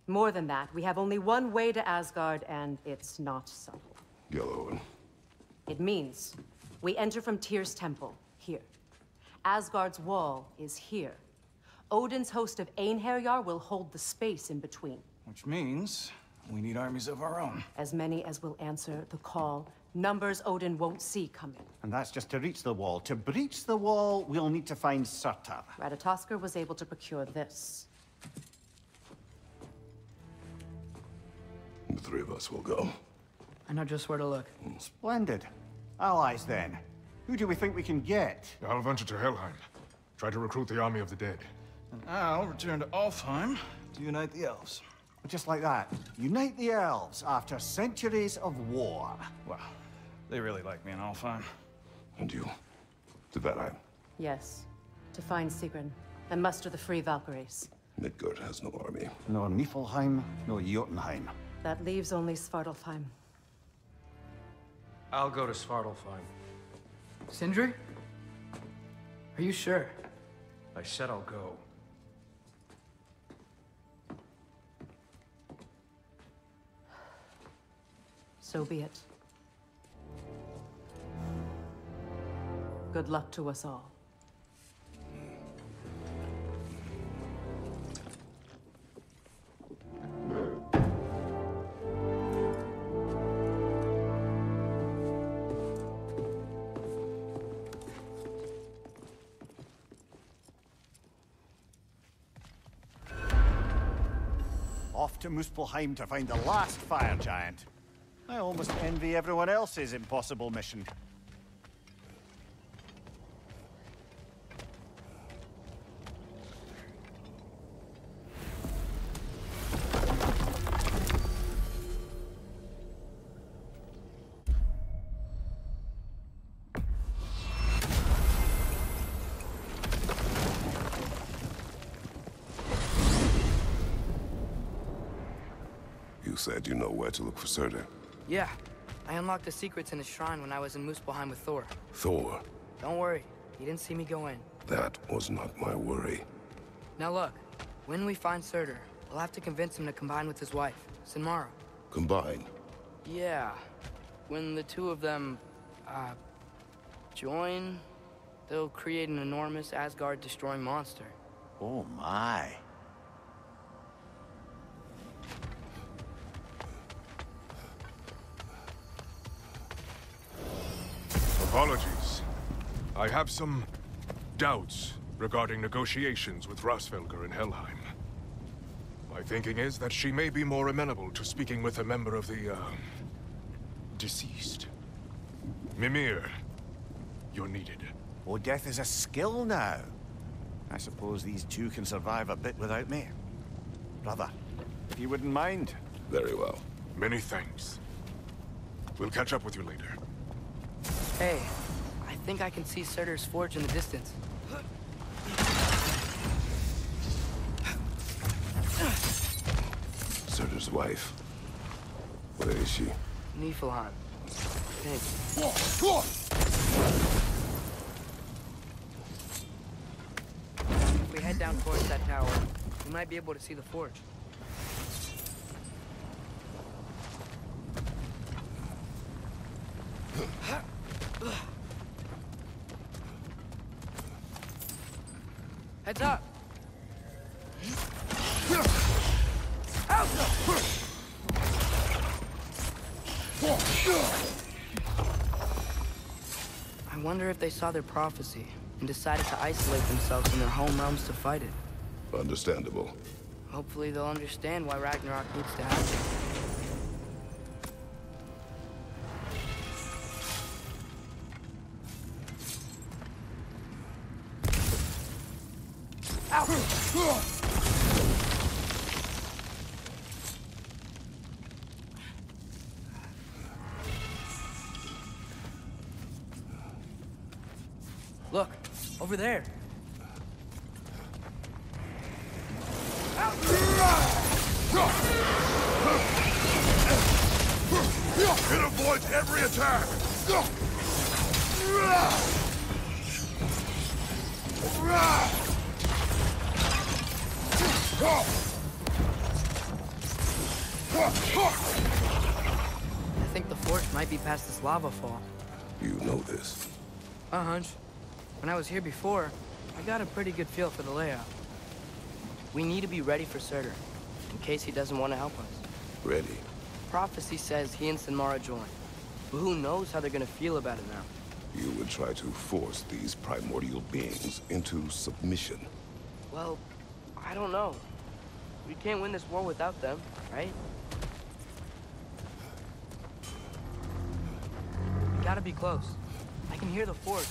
More than that, we have only one way to Asgard, and it's not subtle. Yellow. It means we enter from Tyr's temple, here. Asgard's wall is here. Odin's host of Einherjar will hold the space in between. Which means we need armies of our own. As many as will answer the call. Numbers Odin won't see coming. And that's just to reach the wall. To breach the wall, we'll need to find Surtur. Ratatoskr was able to procure this. The three of us will go. I know just where to look. Splendid. Allies, then. Who do we think we can get? I'll venture to Helheim. Try to recruit the army of the dead. And I'll return to Alfheim to unite the elves. Just like that. Unite the elves after centuries of war. Well, they really like me in Alfheim. And you? To Valheim? Yes. To find Sigrun and muster the free Valkyries. Midgard has no army. No Niflheim, no Jotunheim. That leaves only Svartalfheim. I'll go to Svartalfheim. Sindri? Are you sure? I said I'll go. So be it. Good luck to us all. Off to Muspelheim to find the last fire giant. I almost envy everyone else's impossible mission. You said you know where to look for Surtur. Yeah. I unlocked the secrets in his shrine when I was in Muspelheim with Thor. Thor? Don't worry. He didn't see me go in. That was not my worry. Now look. When we find Surtur, we'll have to convince him to combine with his wife, Sinmara. Combine? Yeah. When the two of them, join, they'll create an enormous Asgard-destroying monster. Oh my. Apologies. I have some doubts regarding negotiations with Rasfelger in Helheim. My thinking is that she may be more amenable to speaking with a member of the, deceased. Mimir, you're needed. Oh, death is a skill now. I suppose these two can survive a bit without me. Brother, if you wouldn't mind. Very well. Many thanks. We'll catch up with you later. Hey, I think I can see Surtur's forge in the distance. Surtur's wife. Where is she? Niflheim. Thanks. If we head down towards that tower, we might be able to see the forge. Heads up! I wonder if they saw their prophecy and decided to isolate themselves in their home realms to fight it. Understandable. Hopefully they'll understand why Ragnarok needs to happen. Look, over there. It avoids every attack! I think the forge might be past this lava fall. You know this. A hunch. When I was here before, I got a pretty good feel for the layout. We need to be ready for Surtur, in case he doesn't want to help us. Ready. Prophecy says he and Sinmara join, but who knows how they're gonna feel about it now. You would try to force these primordial beings into submission. Well, I don't know. We can't win this war without them, right? We gotta be close. I can hear the forge.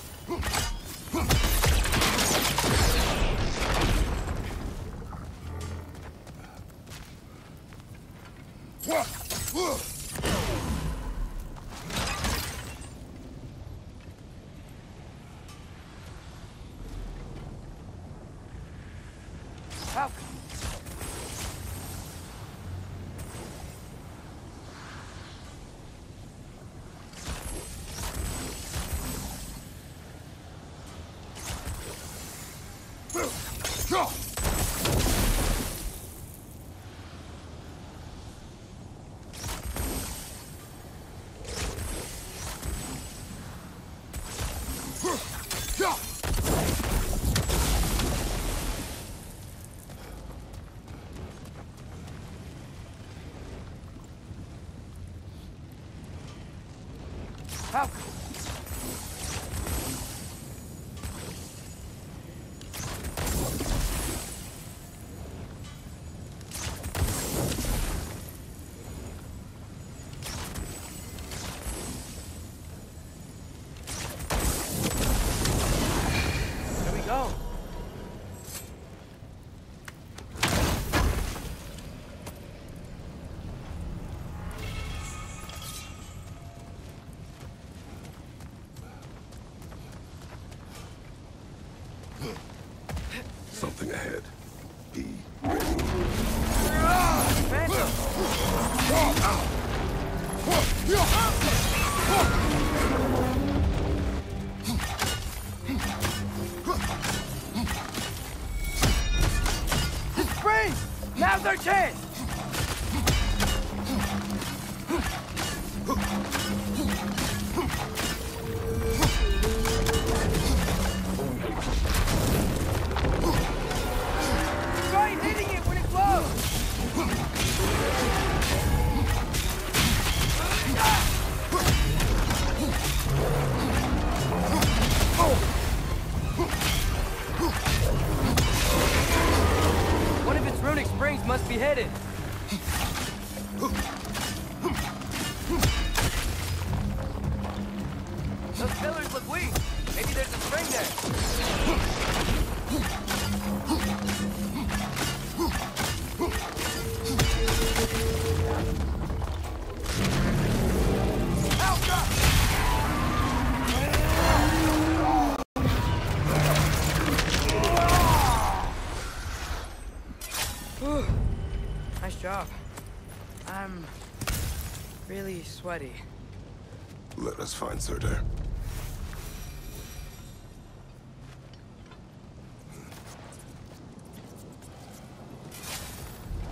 Something ahead. Be ready. Spring! Now's our chance! One of its runic springs must be hidden. sweaty. Let us find Surtur.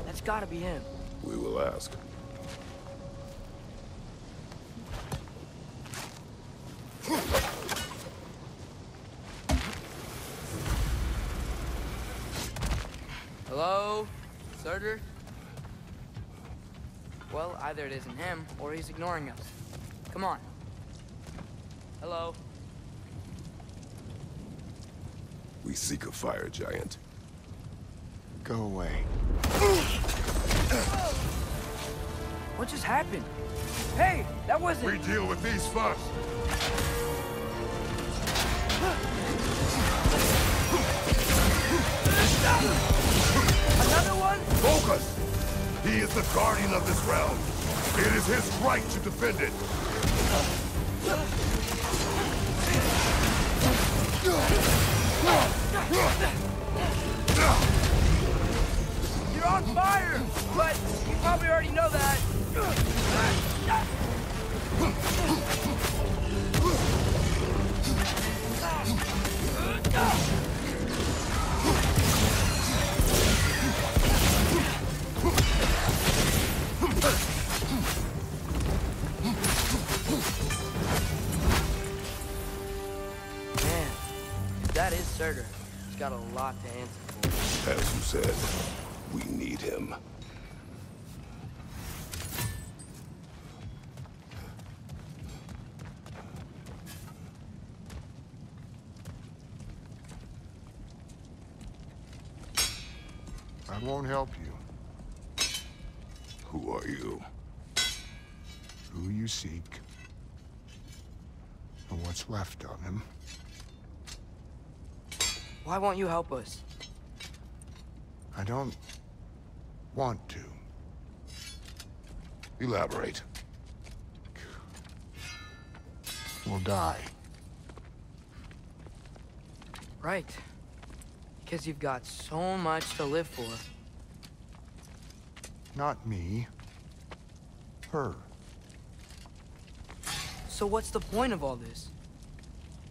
That's gotta be him. We will ask. Hello? Surtur? Well, either it isn't him, or he's ignoring us. Come on. Hello? We seek a fire giant. Go away. What just happened? Hey, that wasn't... We deal with these first. Another one? Focus! He is the guardian of this realm. It is his right to defend it. You're on fire! But you probably already know that. Man, that is Surtur. He's got a lot to answer for. As you said, we need him. I won't help you. Who are you? Who you seek, and what's left of him. Why won't you help us? I don't want to. Elaborate. We'll die. Right. Because you've got so much to live for. Not me. Her. So what's the point of all this?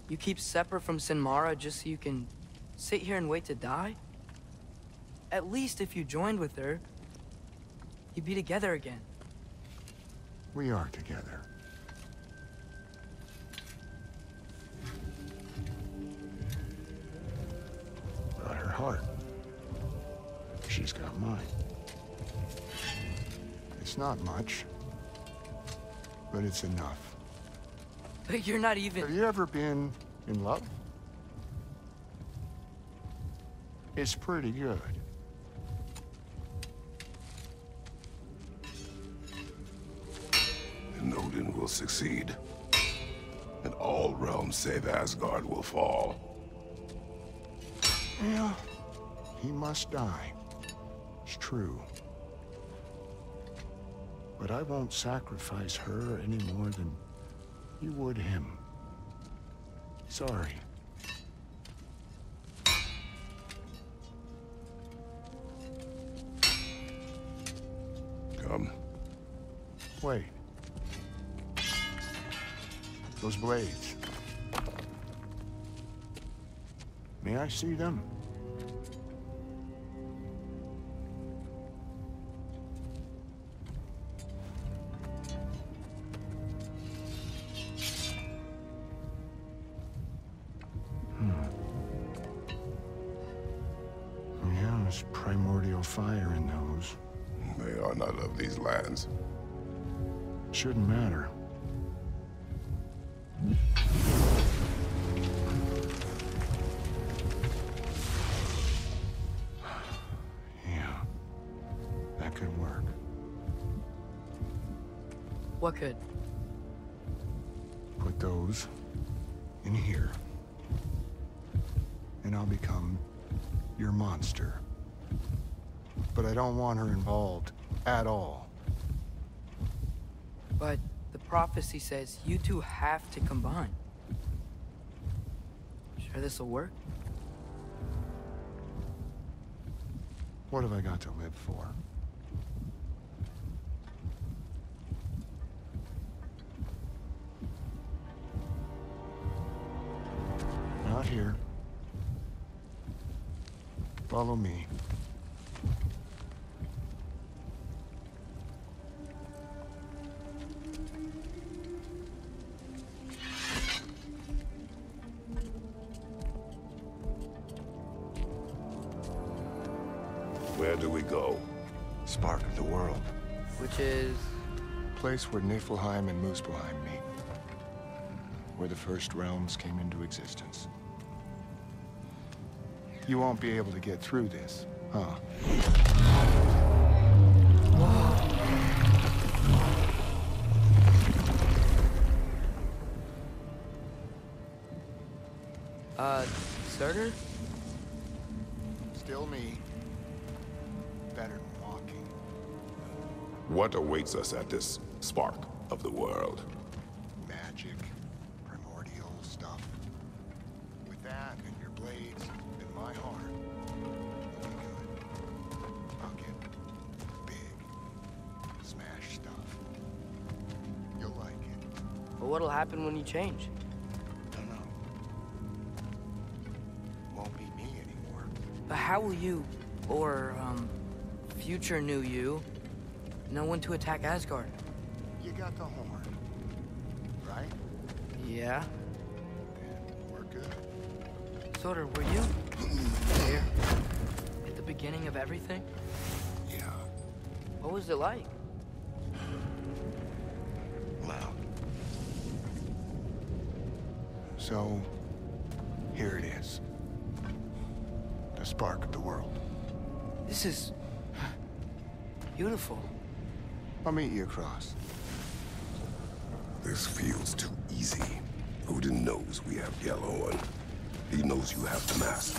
You keep separate from Sinmara just so you can sit here and wait to die? At least if you joined with her, you'd be together again. We are together. Got her heart. She's got mine. It's not much, but it's enough. But you're not even... Have you ever been in love? It's pretty good. And Odin will succeed. And all realms save Asgard will fall. Yeah, he must die. It's true. But I won't sacrifice her any more than you would him. Sorry. Come. Wait. Those blades. May I see them? Yeah, there's primordial fire in those. They are not of these lands. Shouldn't matter. Yeah, that could work. What could? Put those in here. And I'll become your monster. But I don't want her involved at all. But the prophecy says you two have to combine. Sure this'll work? What have I got to live for? not here. Follow me. Where do we go? Spark of the world. Which is... Place where Niflheim and Muspelheim meet. Where the first realms came into existence. You won't be able to get through this, huh? Surtur? Still me. Better than walking. What awaits us at this spark of the world? Magic. Primordial stuff. With that and your blades and my heart, we'll be good. I'll get big. Smash stuff. You'll like it. But what'll happen when you change? Don't know. Won't be me anymore. But how will you, or, future new you, know when to attack Asgard? You got the horn, right? Yeah. We're good. Surtur, were you here at the beginning of everything? Yeah. What was it like? Loud. So, here it is. The spark of the world. This is... beautiful. I'll meet you across. This feels too easy. Odin knows we have Gjallarhorn. He knows you have the mask.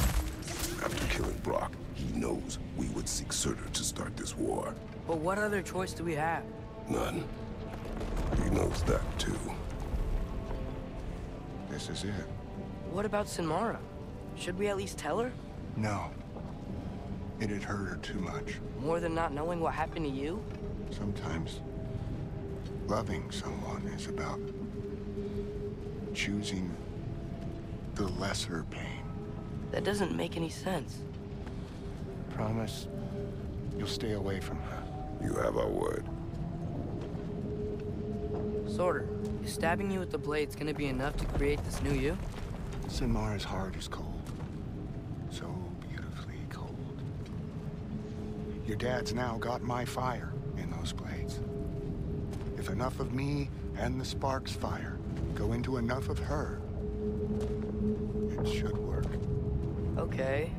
After killing Brock, he knows we would seek Surtur to start this war. But what other choice do we have? None. He knows that too. This is it. What about Sinmara? Should we at least tell her? No. It'd hurt her too much. More than not knowing what happened to you? Sometimes loving someone is about choosing the lesser pain. That doesn't make any sense. Promise you'll stay away from her. You have our word. Surtur, is stabbing you with the blades gonna be enough to create this new you? Sinmara's heart is cold. So beautifully cold. Your dad's now got my fire in those blades. If enough of me and the spark's fire go into enough of her, it should work. Okay.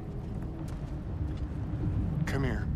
Come here.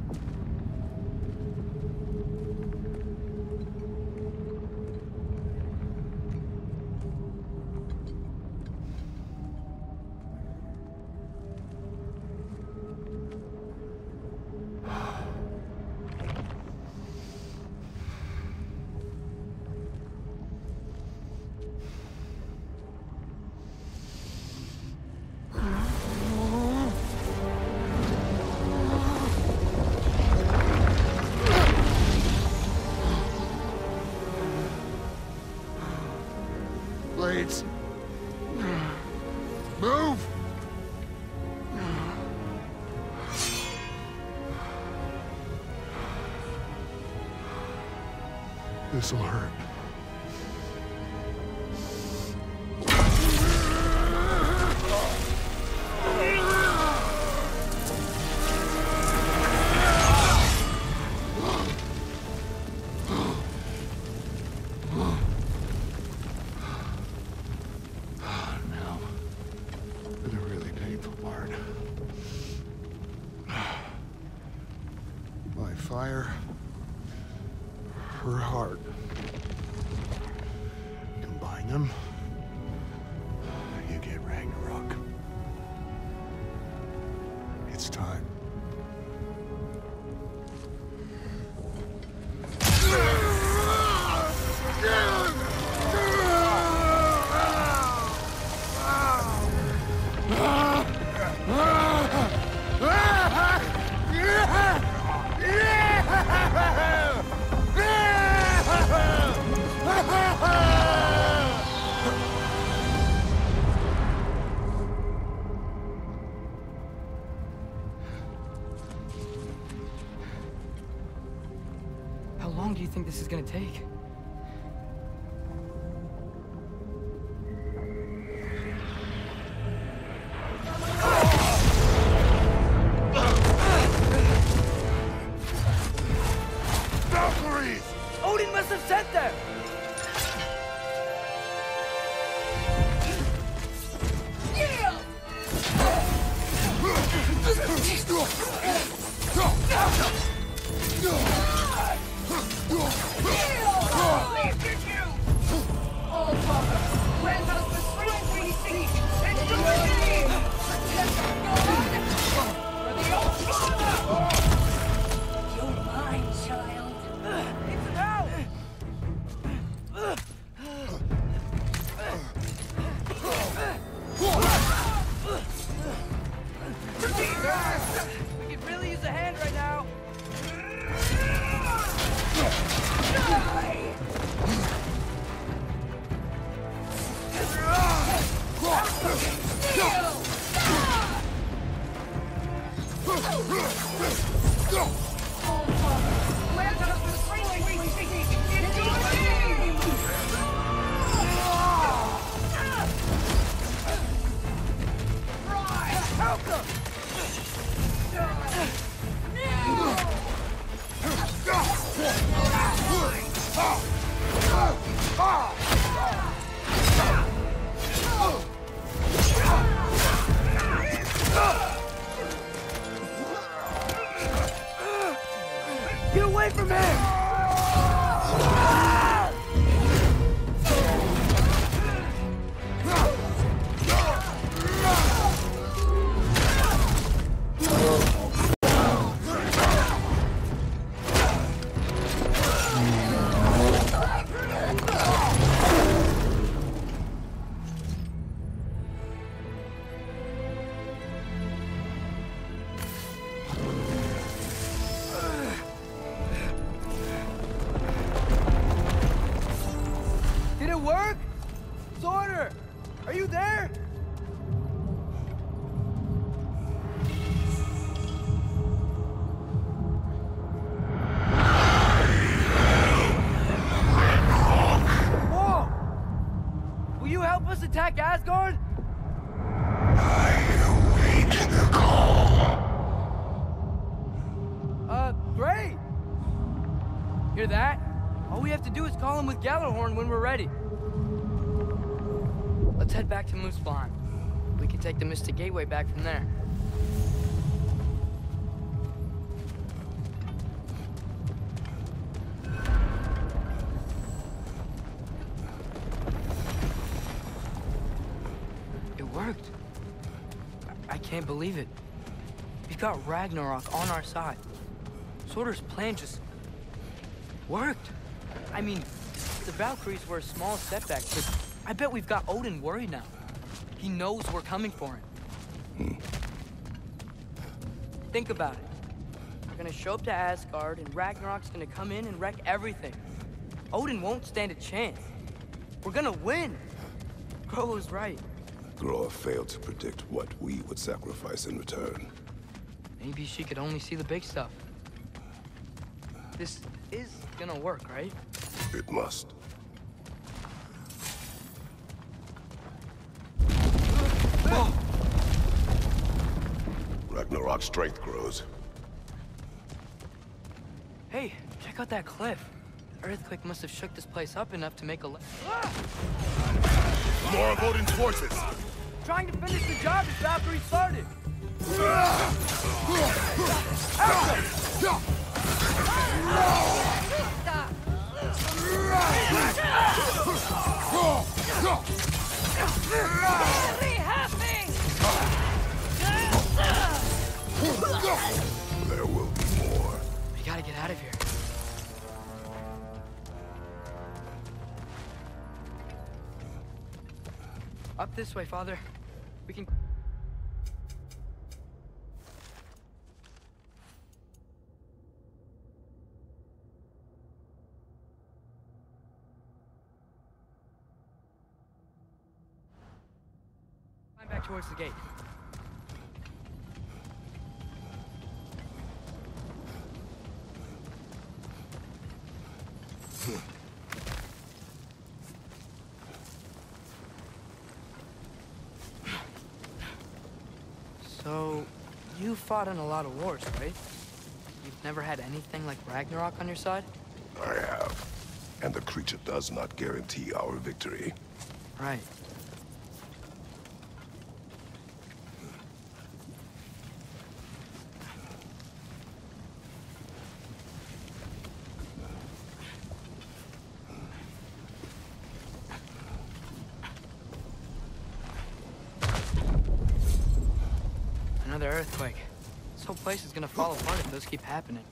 Blades. Move! This'll hurt. Fire, her heart. Combine them, you get Ragnarok. It's time. you think this is gonna take? Valkyries! Odin must have sent them! We could really use a hand right now. Get away from him! Did it work? Sorter! Are you there? Whoa! Will you help us attack Asgard? Great! Hear that? All we have to do is call him with Gjallarhorn when we're ready. Let's head back to Muspelheim. We can take the Mystic Gateway back from there. It worked. I can't believe it. We've got Ragnarok on our side. Sorter's plan just worked. I mean, the Valkyries were a small setback, but I bet we've got Odin worried now. He knows we're coming for him. Think about it. We're gonna show up to Asgard, and Ragnarok's gonna come in and wreck everything. Odin won't stand a chance. We're gonna win. Groa was right. Groa failed to predict what we would sacrifice in return. Maybe she could only see the big stuff. This is gonna work, right? It must. Ragnarok's strength grows. Hey, check out that cliff. The earthquake must have shook this place up enough to make a left. More of Odin's forces! Trying to finish the job as Valkyrie started! There will be more. We gotta get out of here. Up this way, Father. We can... climb back towards the gate. So, you fought in a lot of wars, right? You've never had anything like Ragnarok on your side? I have. And the creature does not guarantee our victory. Right. Another earthquake. This whole place is gonna fall apart if those keep happening.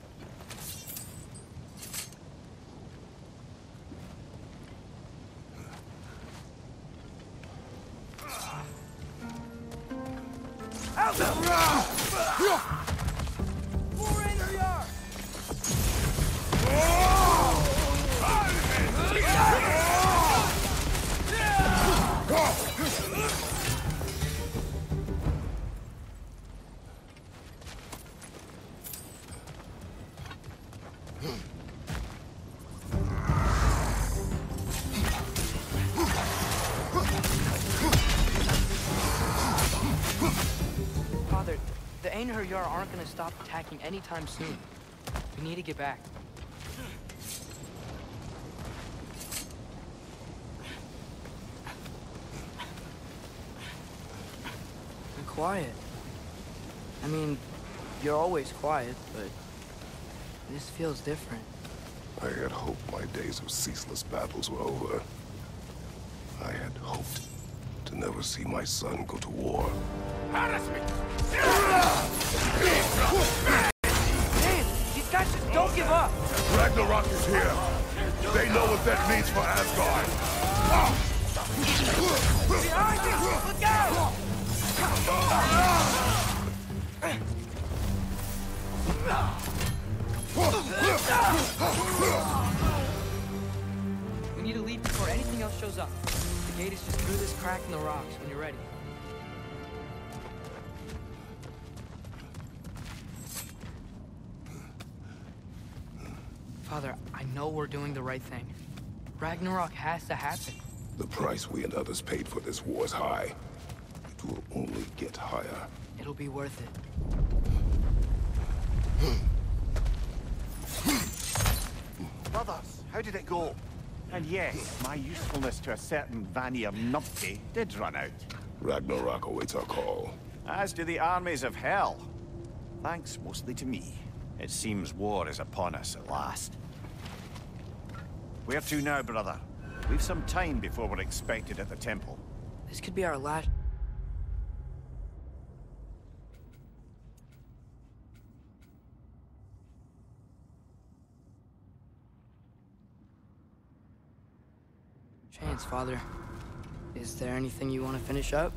Father, the Einherjar aren't gonna stop attacking anytime soon. We need to get back. Be quiet. I mean, you're always quiet, but this feels different. I had hoped my days of ceaseless battles were over. I had hoped to never see my son go to war. Harass me! Dave, these guys just don't give up! Ragnarok is here! They know what that means for Asgard! Behind you! Look out! We need to leave before anything else shows up. The gate is just through this crack in the rocks when you're ready. Father, I know we're doing the right thing. Ragnarok has to happen. The price we and others paid for this war is high. It will only get higher. It'll be worth it. Brothers, how did it go? And yes, my usefulness to a certain Vanir numpty did run out. Ragnarok awaits our call. As do the armies of hell. Thanks mostly to me. It seems war is upon us at last. Where to now, brother? We've some time before we're expected at the temple. This could be our last... chance, Father. Is there anything you want to finish up?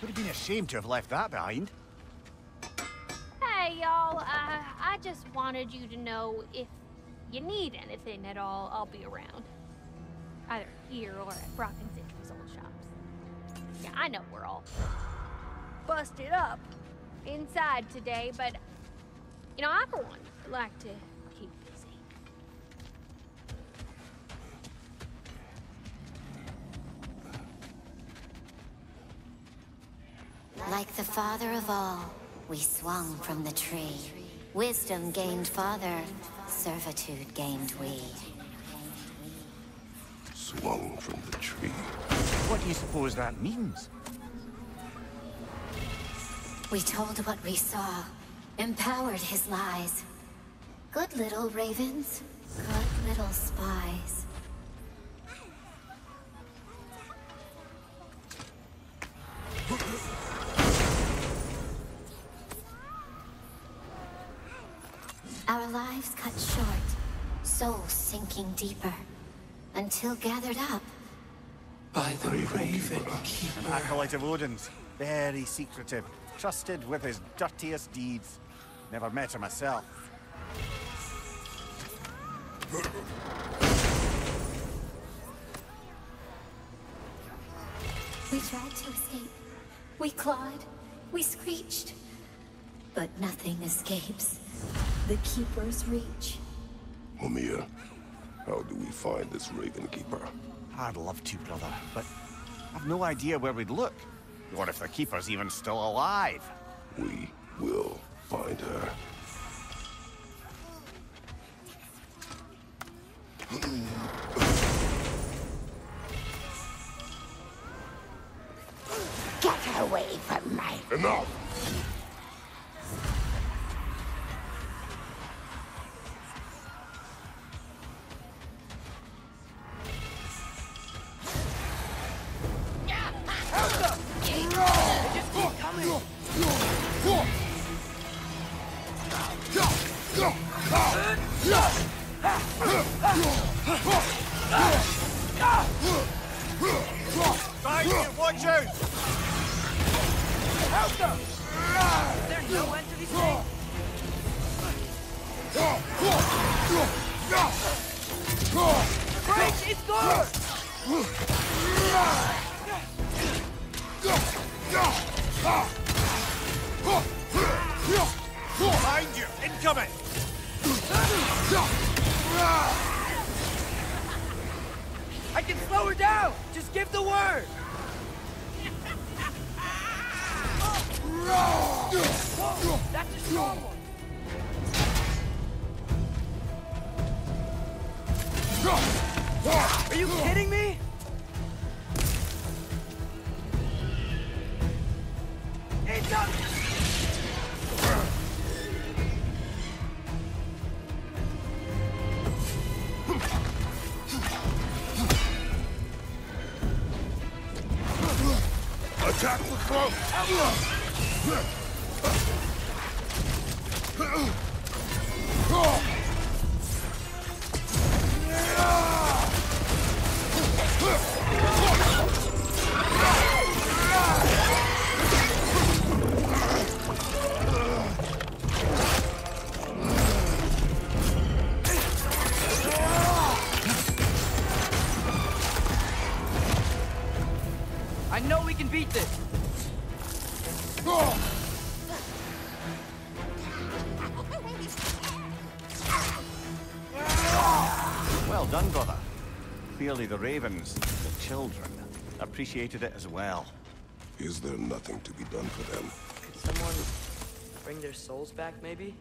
Would have been a shame to have left that behind. Hey, y'all. I just wanted you to know if you need anything at all, I'll be around. Either here or at Brock and Zippy's old shops. Yeah, I know we're all busted up inside today, but, you know, I, for one, like to keep busy. Like the father of all, we swung from the tree. Wisdom gained father, servitude gained we. Swung from the tree. What do you suppose that means? We told what we saw, empowered his lies. Good little ravens, good little spies. Our lives lives cut short, souls sinking deeper, until gathered up by the Raven Keeper. An acolyte of Odin's, very secretive, trusted with his dirtiest deeds. Never met her myself. We tried to escape. We clawed. We screeched. But nothing escapes the Keeper's reach. Mimir, how do we find this Raven Keeper? I'd love to, brother, but I've no idea where we'd look. What if the Keeper's even still alive? We will find her. Get away from me! Enough! Watch out! Help them! Is there no end to these things? Break! It's gone! Behind you! Incoming! I can slow her down! Just give the word! Whoa, that's a strong one! Are you kidding me? It's up! Attack the throat! I know we can beat this! Well done, brother. Clearly the ravens, the children, appreciated it as well. Is there nothing to be done for them? Could someone bring their souls back, maybe?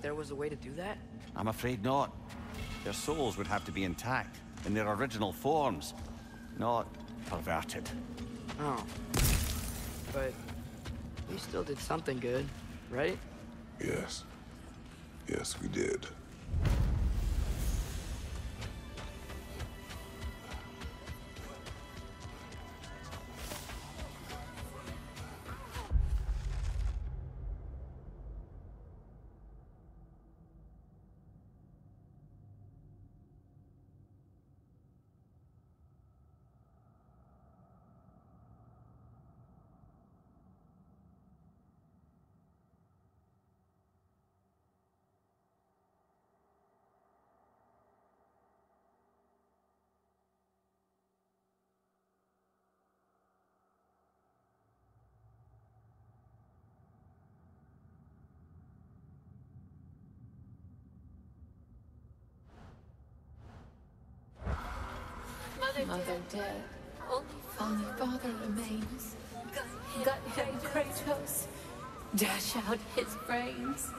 There was a way to do that? I'm afraid not. Their souls would have to be intact, in their original forms, not perverted. Oh. But we still did something good, right? Yes. Yes, we did. Mother dead, only father remains. Gut him, Kratos, dash out his brains.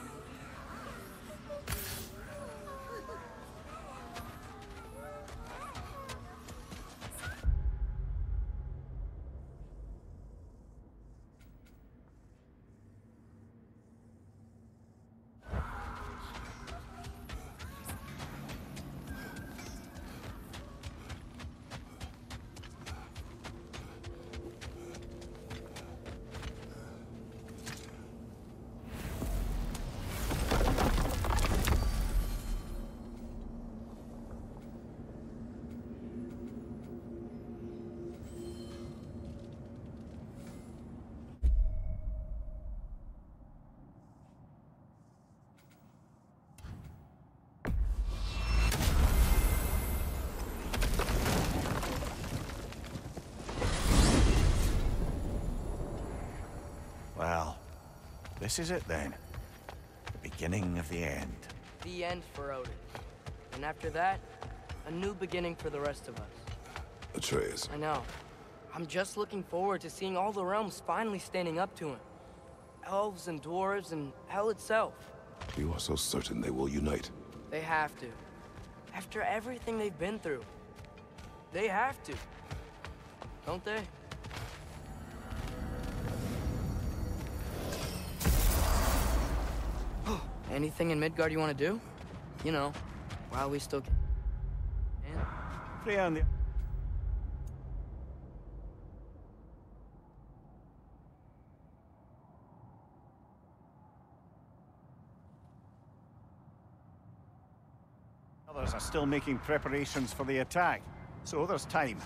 this is it then. The beginning of the end. The end for Odin. And after that, a new beginning for the rest of us. Atreus. I know. I'm just looking forward to seeing all the realms finally standing up to him. Elves and dwarves and hell itself. You are so certain they will unite. They have to. After everything they've been through. They have to. Don't they? Anything in Midgard you want to do? You know, while we still can. Freya and the... Others are still making preparations for the attack, so there's time.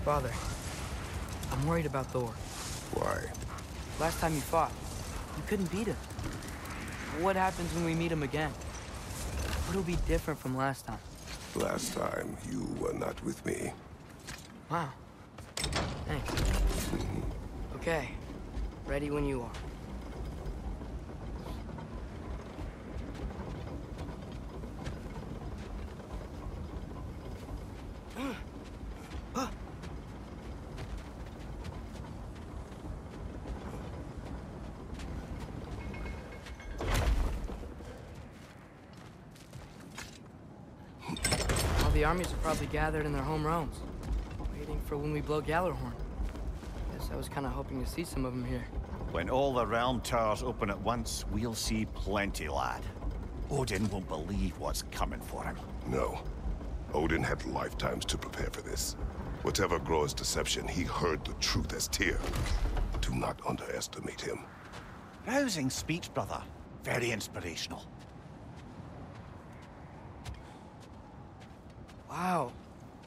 Father, I'm worried about Thor. Why? Last time you fought, you couldn't beat him. What happens when we meet him again? What'll be different from last time? Last time, you were not with me. Wow. Thanks. Okay. Ready when you are. The armies are probably gathered in their home realms, waiting for when we blow Gjallarhorn. Guess I was kind of hoping to see some of them here. When all the realm towers open at once, we'll see plenty, lad. Odin won't believe what's coming for him. No. Odin had lifetimes to prepare for this. Whatever Groa's deception, he heard the truth as Tyr. Do not underestimate him. Rousing speech, brother. Very inspirational. Wow,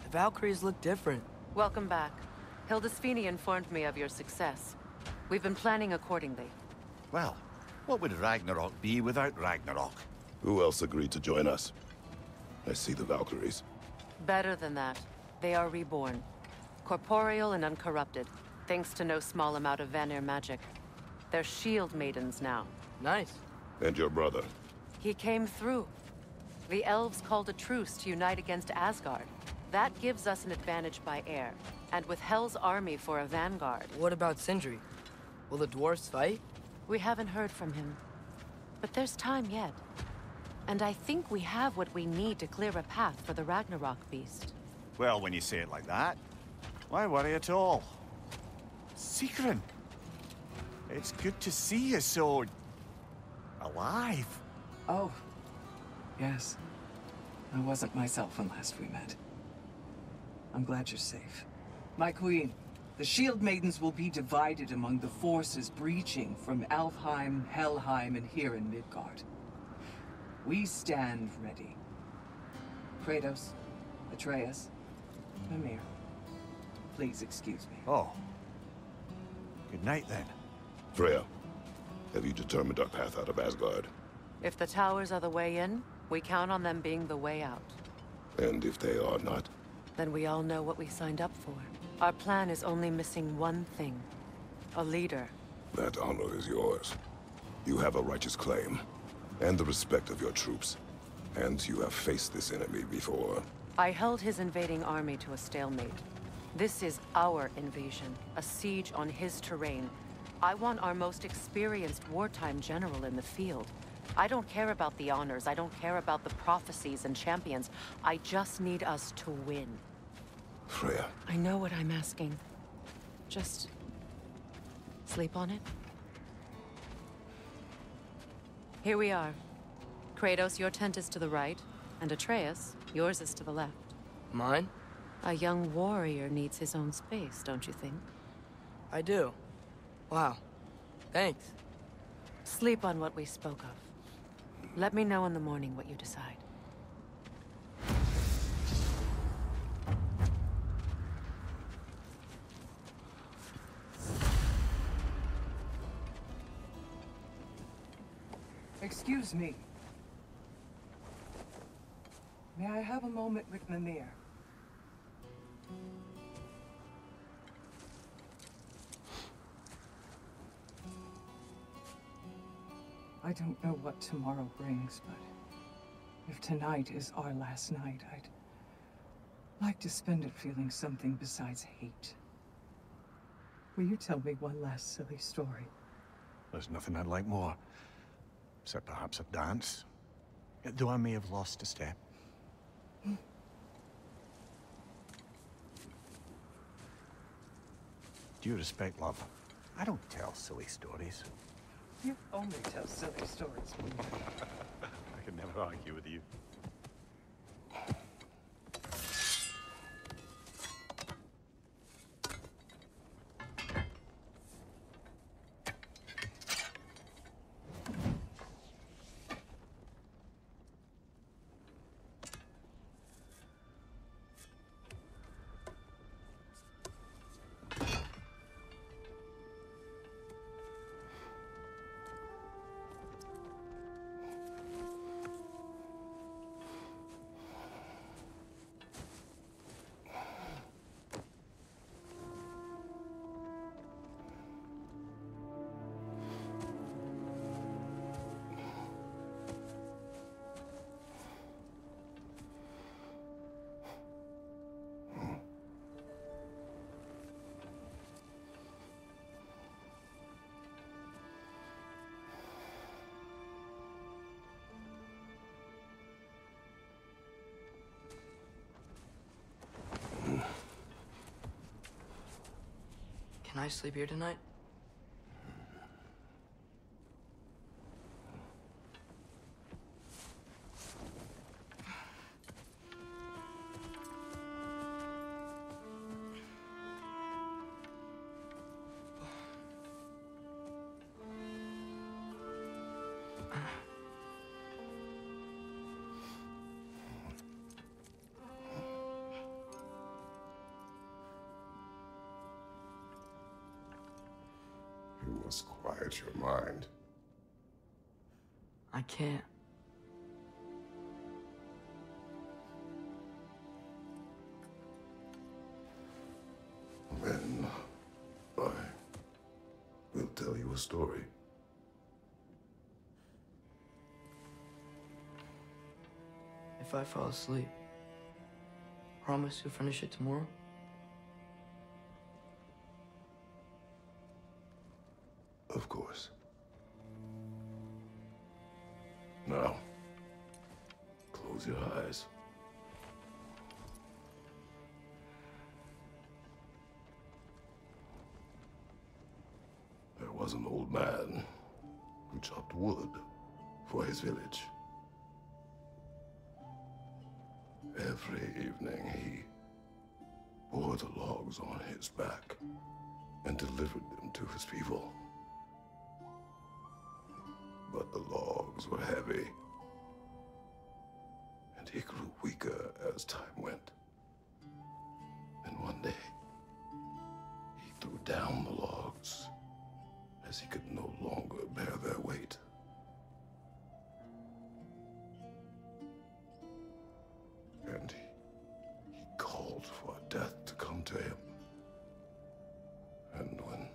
the Valkyries look different. Welcome back. Hildisvini informed me of your success. We've been planning accordingly. Well, what would Ragnarok be without Ragnarok? Who else agreed to join us? I see the Valkyries. Better than that. They are reborn. Corporeal and uncorrupted, thanks to no small amount of Vanir magic. They're shield maidens now. Nice. And your brother? He came through. The elves called a truce to unite against Asgard. That gives us an advantage by air, and with Hel's army for a vanguard. What about Sindri? Will the dwarves fight? We haven't heard from him. But there's time yet. And I think we have what we need to clear a path for the Ragnarok beast. Well, when you say it like that, why worry at all? Sigrun! It's good to see you so... alive. Oh. Yes. I wasn't myself when last we met. I'm glad you're safe. My queen, the Shield Maidens will be divided among the forces breaching from Alfheim, Helheim, and here in Midgard. We stand ready. Kratos, Atreus, Mimir, please excuse me. Oh. Good night, then. Freya, have you determined our path out of Asgard? If the towers are the way in, we count on them being the way out. And if they are not? Then we all know what we signed up for. Our plan is only missing one thing. A leader. That honor is yours. You have a righteous claim, and the respect of your troops. And you have faced this enemy before. I held his invading army to a stalemate. This is our invasion, a siege on his terrain. I want our most experienced wartime general in the field. I don't care about the honors, I don't care about the prophecies and champions. I just need us to win. Freya. I know what I'm asking. Just... sleep on it? Here we are. Kratos, your tent is to the right, and Atreus, yours is to the left. Mine? A young warrior needs his own space, don't you think? I do. Wow. Thanks. Sleep on what we spoke of. Let me know in the morning what you decide. Excuse me. May I have a moment with Mimir? I don't know what tomorrow brings, but if tonight is our last night, I'd like to spend it feeling something besides hate. Will you tell me one last silly story? There's nothing I'd like more, except perhaps a dance. Though I may have lost a step. Due respect, love, I don't tell silly stories. You only tell silly stories. I can never argue with you. Can I sleep here tonight? You must quiet your mind. I can't. Then I will tell you a story. If I fall asleep, promise you'll finish it tomorrow? Of course. Now, close your eyes. There was an old man who chopped wood for his village. Every evening he bore the logs on his back and delivered them to his people. But the logs were heavy, and he grew weaker as time went. And one day, he threw down the logs as he could no longer bear their weight. And he called for death to come to him. And when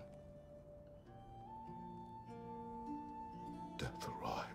death arrived,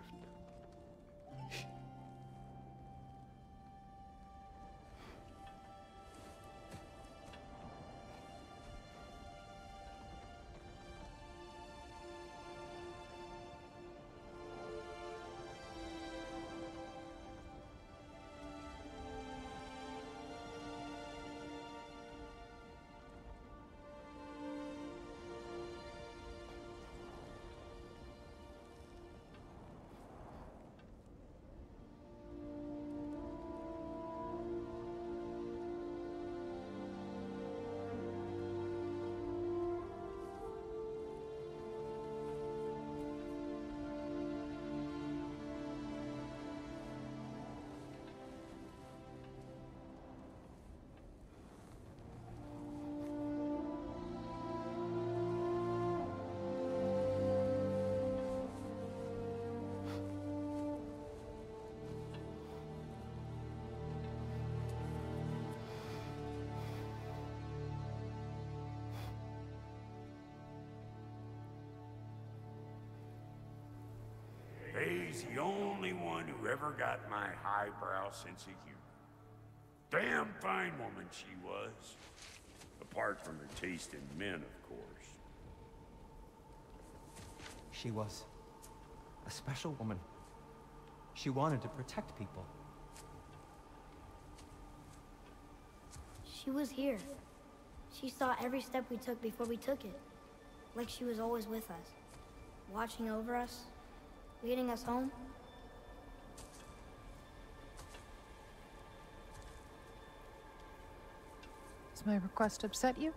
Bedeli's the only one who ever got my highbrow sense of humor. Damn fine woman she was. Apart from her taste in men, of course. She was a special woman. She wanted to protect people. She was here. She saw every step we took before we took it. Like she was always with us. Watching over us. Leading us home. Does my request upset you?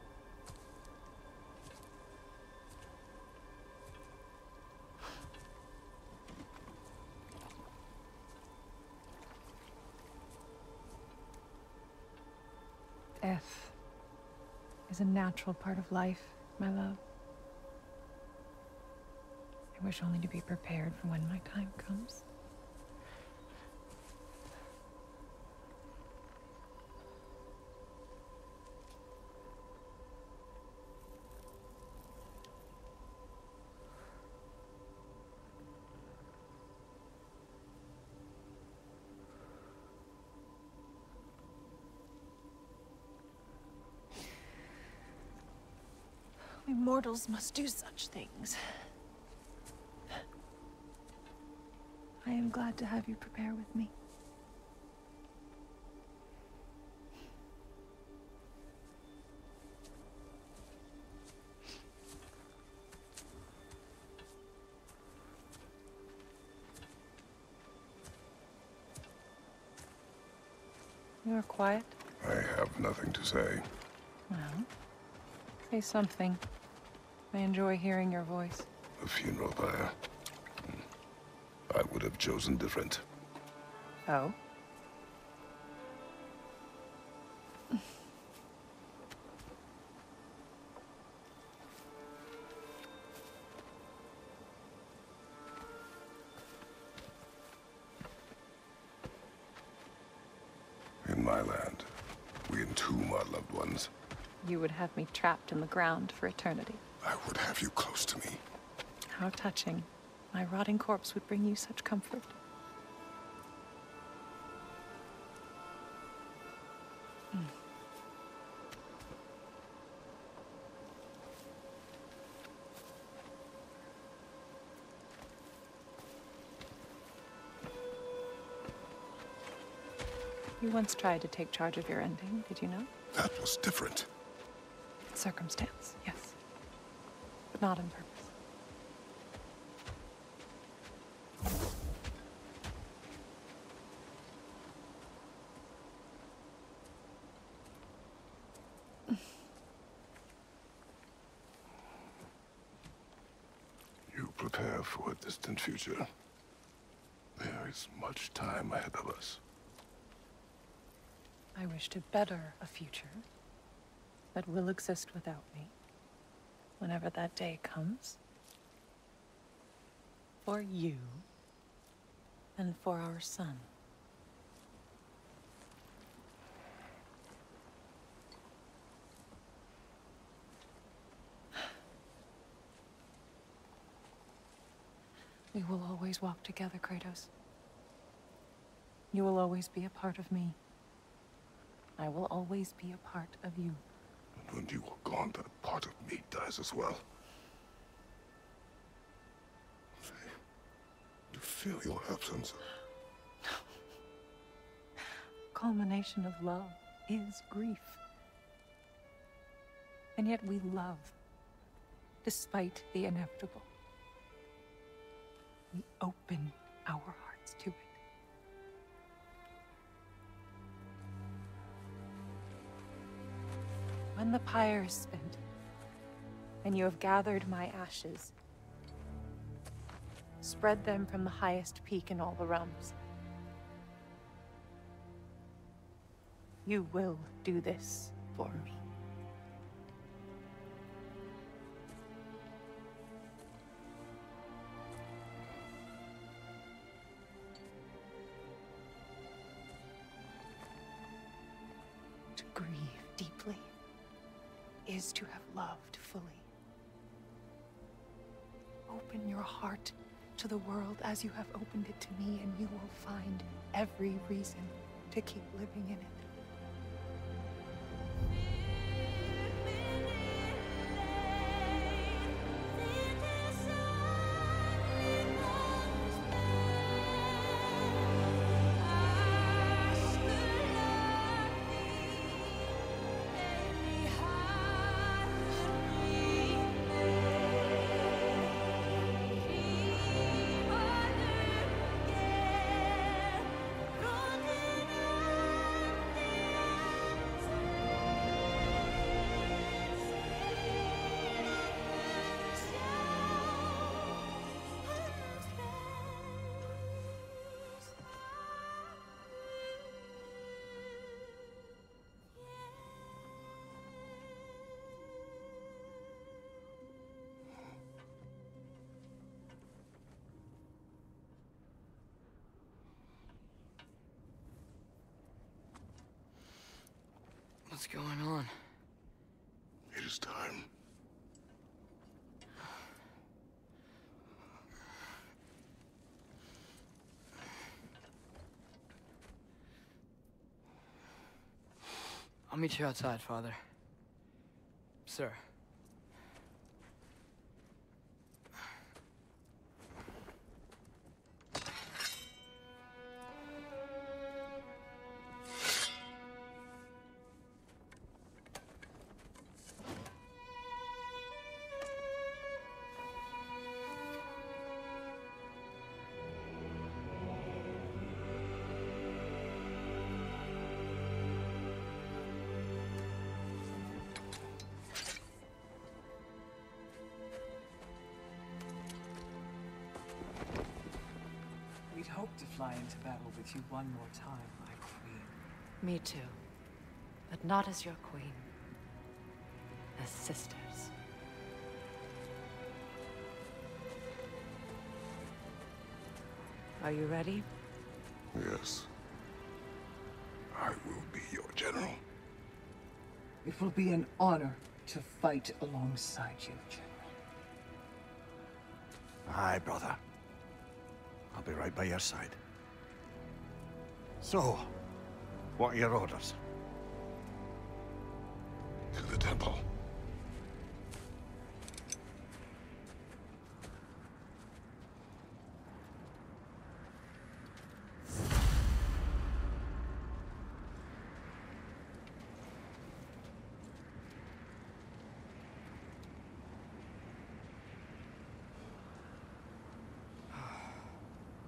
Death is a natural part of life, my love. I wish only to be prepared for when my time comes. We mortals must do such things. I am glad to have you prepare with me. You are quiet. I have nothing to say. Well, say something. I enjoy hearing your voice. The funeral pyre. I would have chosen different. Oh? In my land, we entomb our loved ones. You would have me trapped in the ground for eternity. I would have you close to me. How touching. My rotting corpse would bring you such comfort. You once tried to take charge of your ending, did you know? That was different. Circumstance, yes. But not on purpose. You prepare for a distant future. There is much time ahead of us. I wish to better a future that will exist without me, whenever that day comes. For you, and for our son. We will always walk together, Kratos. You will always be a part of me. I will always be a part of you. And when you are gone, that part of me dies as well. I feel your absence. Culmination of love is grief. And yet we love, despite the inevitable. We open our hearts to it. When the pyre is spent, and you have gathered my ashes, spread them from the highest peak in all the realms. You will do this for me. To grieve deeply is to have loved fully. Open your heart to the world as you have opened it to me, and you will find every reason to keep living in it. What's going on? It is time. I'll meet you outside, Father. Sir. We'd hoped to fly into battle with you one more time, my queen. Me too. But not as your queen. As sisters. Are you ready? Yes. I will be your general. It will be an honor to fight alongside you, General. Aye, brother. I'll be right by your side. So, what are your orders? To the temple.